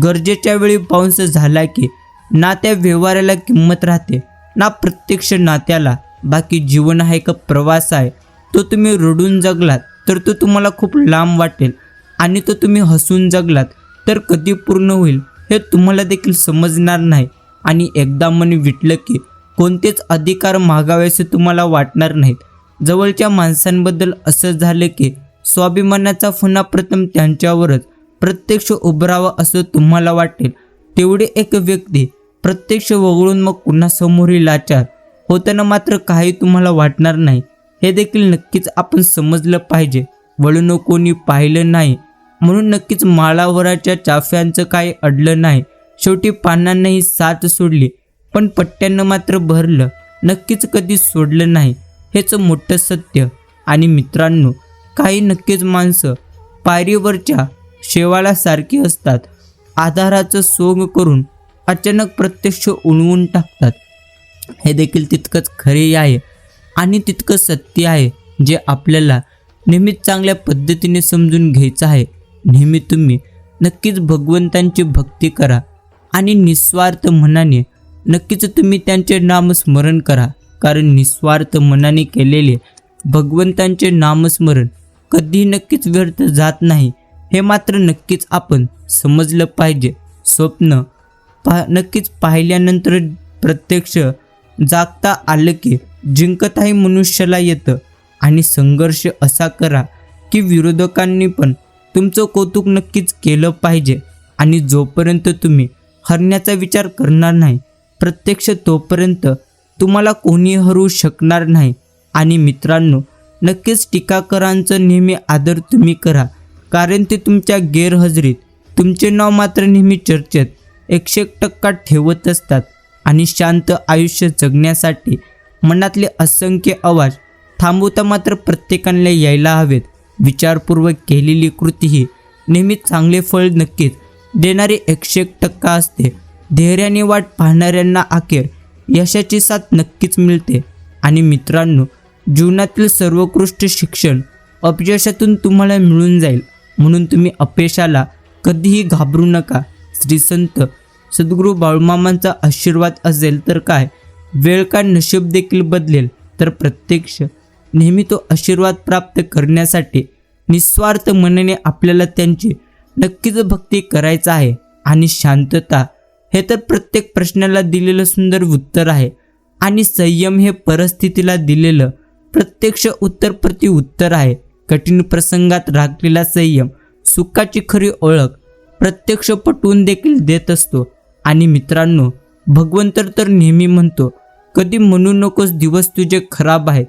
B: गरजेच्या वेळी बाउन्स झाला की ना त्या व्यवहाराला किंमत राहते ना प्रत्यक्ष नात्याला. बाकी जीवन हा एक प्रवास आहे. तो तुम्ही रडून जगलात तर तो तुम्हाला खूप लांब वाटेल आणि तो तुम्ही हसून जगलात तर कधी पूर्ण होईल हे तुम्हाला देखील समजणार नाही. आणि एकदा मन विटलं की कोणतेच अधिकार मागावेसे तुम्हाला वाटणार नाहीत. जवळच्या माणसांबद्दल असं झालं की स्वाभिमानाचा फणा प्रथम त्यांच्यावरच प्रत्यक्ष उभरावा असं तुम्हाला वाटेल. तेवढे एक व्यक्ती प्रत्यक्ष वगळून मग पुन्हा समोरील लाचार होताना मात्र काही तुम्हाला वाटणार नाही, हे देखील नक्कीच आपण समजलं पाहिजे. वळून कोणी पाहिलं नाही म्हणून नक्कीच माळावराच्या चाफ्यांचं काही अडलं नाही. शेवटी पानांनाही साथ सोडली पण पट्ट्यांना मात्र भरलं नक्कीच कधी सोडलं नाही, हेच मोठं सत्य. आणि मित्रांनो, काही नक्कीच माणसं पायरीवरच्या शेवाळासारखी असतात. आधाराचं सोंग करून अचानक प्रत्यक्ष उडवून टाकतात. हे देखील तितकंच खरे आहे आणि तितकं सत्य आहे, जे आपल्याला नेहमीच चांगल्या पद्धतीने समजून घ्यायचं आहे. नेहमी तुम्ही नक्कीच भगवंतांची भक्ती करा आणि निस्वार्थ मनाने नक्कीच तुम्ही त्यांचे नामस्मरण करा, कारण निस्वार्थ मनाने केलेले भगवंतांचे नामस्मरण कधी नक्कीच व्यर्थ जात नाही, हे मात्र नक्कीच आपण समजलं पाहिजे. स्वप्न नक्कीच पाहिल्यानंतर प्रत्यक्ष जागता आलं की जिंकताही मनुष्याला येतं. आणि संघर्ष असा करा की विरोधकांनी पण तुमचं कौतुक नक्कीच केलं पाहिजे. आणि जोपर्यंत तुम्ही हरण्याचा विचार करणार नाही प्रत्यक्ष, तोपर्यंत तुम्हाला कोणी हरू शकणार नाही. आणि मित्रांनो, नक्कीच टीकाकारांचं नेहमी आदर तुम्ही करा, कारण ते तुमच्या गैरहजेरीत तुमचे नाव मात्र नेहमी चर्चेत 100% ठेवत असतात. आणि शांत आयुष्य जगण्यासाठी मनातले असंख्य आवाज थांबवता मात्र प्रत्येकाला यायला हवेत. विचारपूर्वक केलेली कृती ही नेहमी चांगले फळ नक्कीच देणारी 100% असते. धैर्याने वाट पाहणाऱ्यांना अखेर यशाची साथ नक्कीच मिळते. आणि मित्रांनो, जीवनातील सर्वोत्कृष्ट शिक्षण अपयशातून तुम्हाला मिळून जाईल, म्हणून तुम्ही अपयशाला कधीही घाबरू नका. श्री संत सद्गुरू बाळूमामांचा आशीर्वाद असेल तर काय, वेळ का नशीब देखील बदलेल. तर प्रत्यक्ष नेहमी तो आशीर्वाद प्राप्त करण्यासाठी निस्वार्थ मनाने आपल्याला त्यांची नक्कीच भक्ती करायचं आहे. आणि शांतता हे तर प्रत्येक प्रश्नाला दिलेलं सुंदर उत्तर आहे. आणि संयम हे परिस्थितीला दिलेलं प्रत्यक्ष उत्तर प्रत्युत्तर आहे. कठीण प्रसंगात राखलेला संयम सुखाची खरी ओळख प्रत्यक्ष पटवून देखील देत असतो. आणि मित्रांनो, भगवंत तर नेहमी म्हणतो, कधी म्हणू नकोस दिवस तुझे खराब आहेत.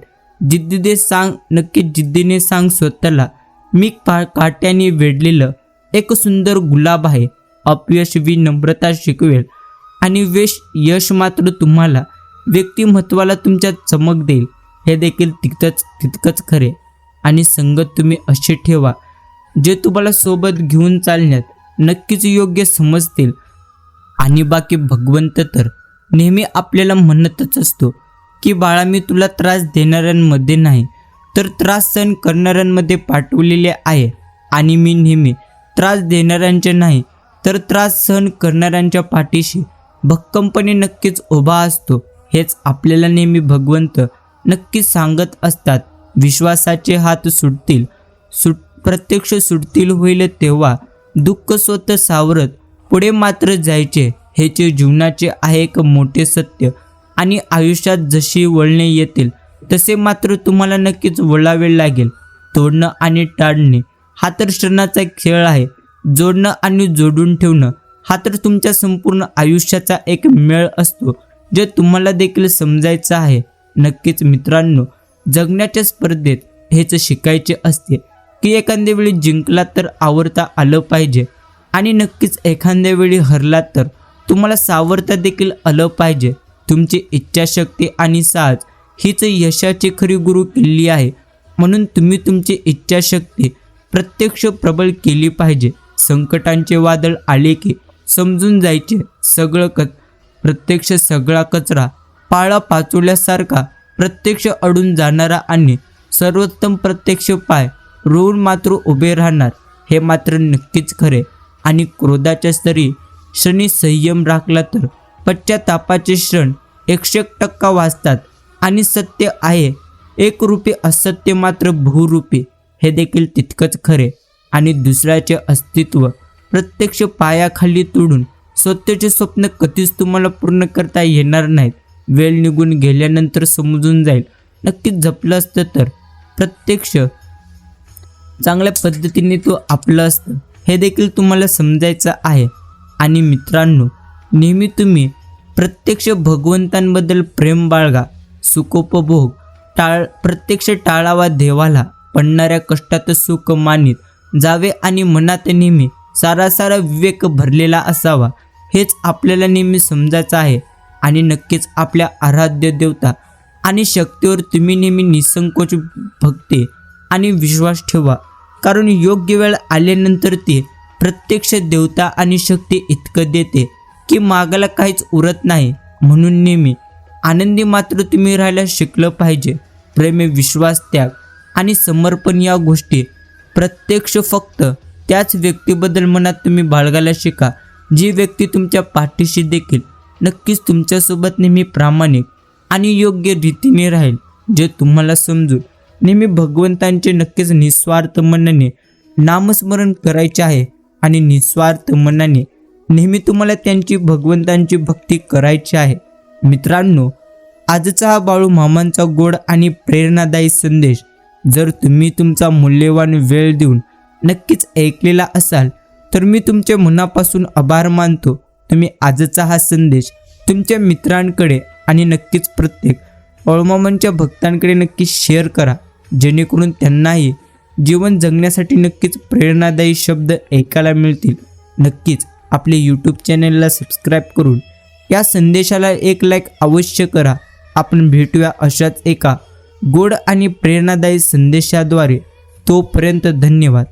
B: जिद्दीने सांग, नक्की जिद्दीने सांग स्वतःला, मी काट्याने वेढलेलं एक सुंदर गुलाब आहे. अपयश विनम्रता शिकवेल आणि यश मात्र तुम्हाला व्यक्तिमत्वाला तुमच्या चमक देईल. हे देखील तितकंच खरे. आणि संगत तुम्ही असे ठेवा जे तुम्हाला सोबत घेऊन चालण्यात नक्कीच योग्य समजतील. आणि बाकी भगवंत तर नेहमी आपल्याला म्हणतच असतो की बाळा, मी तुला त्रास देणाऱ्यांमध्ये नाही तर त्रास सहन करणाऱ्यांमध्ये पाठवलेले आहे. आणि मी नेहमी त्रास देणाऱ्यांचे नाही तर त्रास सहन करणाऱ्यांच्या पाठीशी भक्कमपणे नक्कीच उभा असतो. हेच आपल्याला नेहमी भगवंत नक्कीच सांगत असतात. विश्वासाचे हात प्रत्यक्ष सुटतील होईल तेव्हा दुःख स्वतः सावरत पुढे मात्र जायचे. हेचे जीवनाचे आहे एक मोठे सत्य. आणि आयुष्यात जशी वळणे येतील तसे मात्र तुम्हाला नक्कीच वळावे लागेल. तोडणं आणि टाळणे हा तर क्षणाचा खेळ आहे. जोडणं आणि जोडून ठेवणं हा तर तुमच्या संपूर्ण आयुष्याचा एक मेळ असतो, जे तुम्हाला देखील समजायचं आहे. नक्कीच मित्रांनो, जगण्याच्या स्पर्धेत हेच शिकायचे असते की एखाद्या वेळी जिंकला तर आवरता आलं पाहिजे आणि नक्कीच एखाद्या वेळी हरला तर तुम्हाला सावरता देखील आलं पाहिजे. तुमची इच्छाशक्ती आणि साहस हीच यशाची खरी गुरु किल्ली आहे. म्हणून तुम्ही तुमची इच्छाशक्ती प्रत्यक्ष प्रबळ केली पाहिजे. संकटांचे वादळ आले की समजून जायचे, प्रत्यक्ष सगळा कचरा पाळा पाचोल्यासारखा प्रत्यक्ष अडून जाणारा आणि सर्वोत्तम प्रत्यक्ष पाय रोवून मात्र उभे राहणार. हे मात्र नक्कीच खरे. आणि क्रोधाच्या क्षणी संयम राखला तर पश्चातापाचे क्षण 100% वाचतात. आणि सत्य आहे एकरूपी, असत्य मात्र बहुरूपी. हे देखील तितकंच खरे. आणि दुसऱ्याचे अस्तित्व प्रत्यक्ष पायाखाली तोडून स्वतःचे स्वप्न कधीच तुम्हाला पूर्ण करता येणार नाहीत. वेळ निघून गेल्यानंतर समजून जाईल, नक्कीच जपलं असतं तर प्रत्यक्ष चांगल्या पद्धतीने तो आपलं असतं. हे देखील तुम्हाला समजायचं आहे. आणि मित्रांनो, नेहमी तुम्ही प्रत्यक्ष भगवंतांबद्दल प्रेम बाळगा. सुखोपभोग प्रत्यक्ष टाळावा देवाला. पडणाऱ्या कष्टात सुख मानित जावे आणि मनात नेहमी सारा विवेक भरलेला असावा. हेच आपल्याला नेहमी समजायचं आहे. आणि नक्कीच आपल्या आराध्य देवता आणि शक्तीवर तुम्ही नेहमी निसंकोच भक्ती आणि विश्वास ठेवा. कारण योग्य वेळ आल्यानंतर ती प्रत्यक्ष देवता आणि शक्ती इतकं देते की मागायला काहीच उरत नाही. म्हणून नेहमी आनंदी मात्र तुम्ही राहायला शिकलं पाहिजे. प्रेम, विश्वास, त्याग आणि समर्पण या गोष्टी प्रत्यक्ष फक्त त्याच व्यक्तीबद्दल मनात तुम्ही बाळगायला शिका, जी व्यक्ती तुमच्या पाठीशी देखील नक्कीच तुमच्यासोबत नेहमी प्रामाणिक आणि योग्य रीतीने राहील. जे तुम्हाला समजून नेहमी भगवंतांचे नक्कीच निस्वार्थ मनाने नामस्मरण करायचे आहे. आणि निस्वार्थ मनाने नेहमी तुम्हाला त्यांची भगवंतांची भक्ती करायची आहे. मित्रांनो, आजचा हा बाळू मामांचा गोड आणि प्रेरणादायी संदेश जर तुम्ही तुमचा मूल्यवान वेळ देऊन नक्कीच ऐकलेला असाल तर मी तुमच्या मनापासून आभार मानतो. तुम्ही आजचा हा संदेश तुमच्या मित्रांकडे आणि नक्कीच प्रत्येक बाळूमामांच्या भक्तांकडे नक्कीच शेअर करा, जेणेकरून त्यांनाही जीवन जगण्यासाठी नक्कीच प्रेरणादायी शब्द ऐकायला मिळतील. नक्कीच आपले यूट्यूब चॅनलला सबस्क्राईब करून या संदेशाला एक लाईक अवश्य करा. आपण भेटूया अशाच एका गोड आणि प्रेरणादायी संदेशाद्वारे. तोपर्यंत धन्यवाद.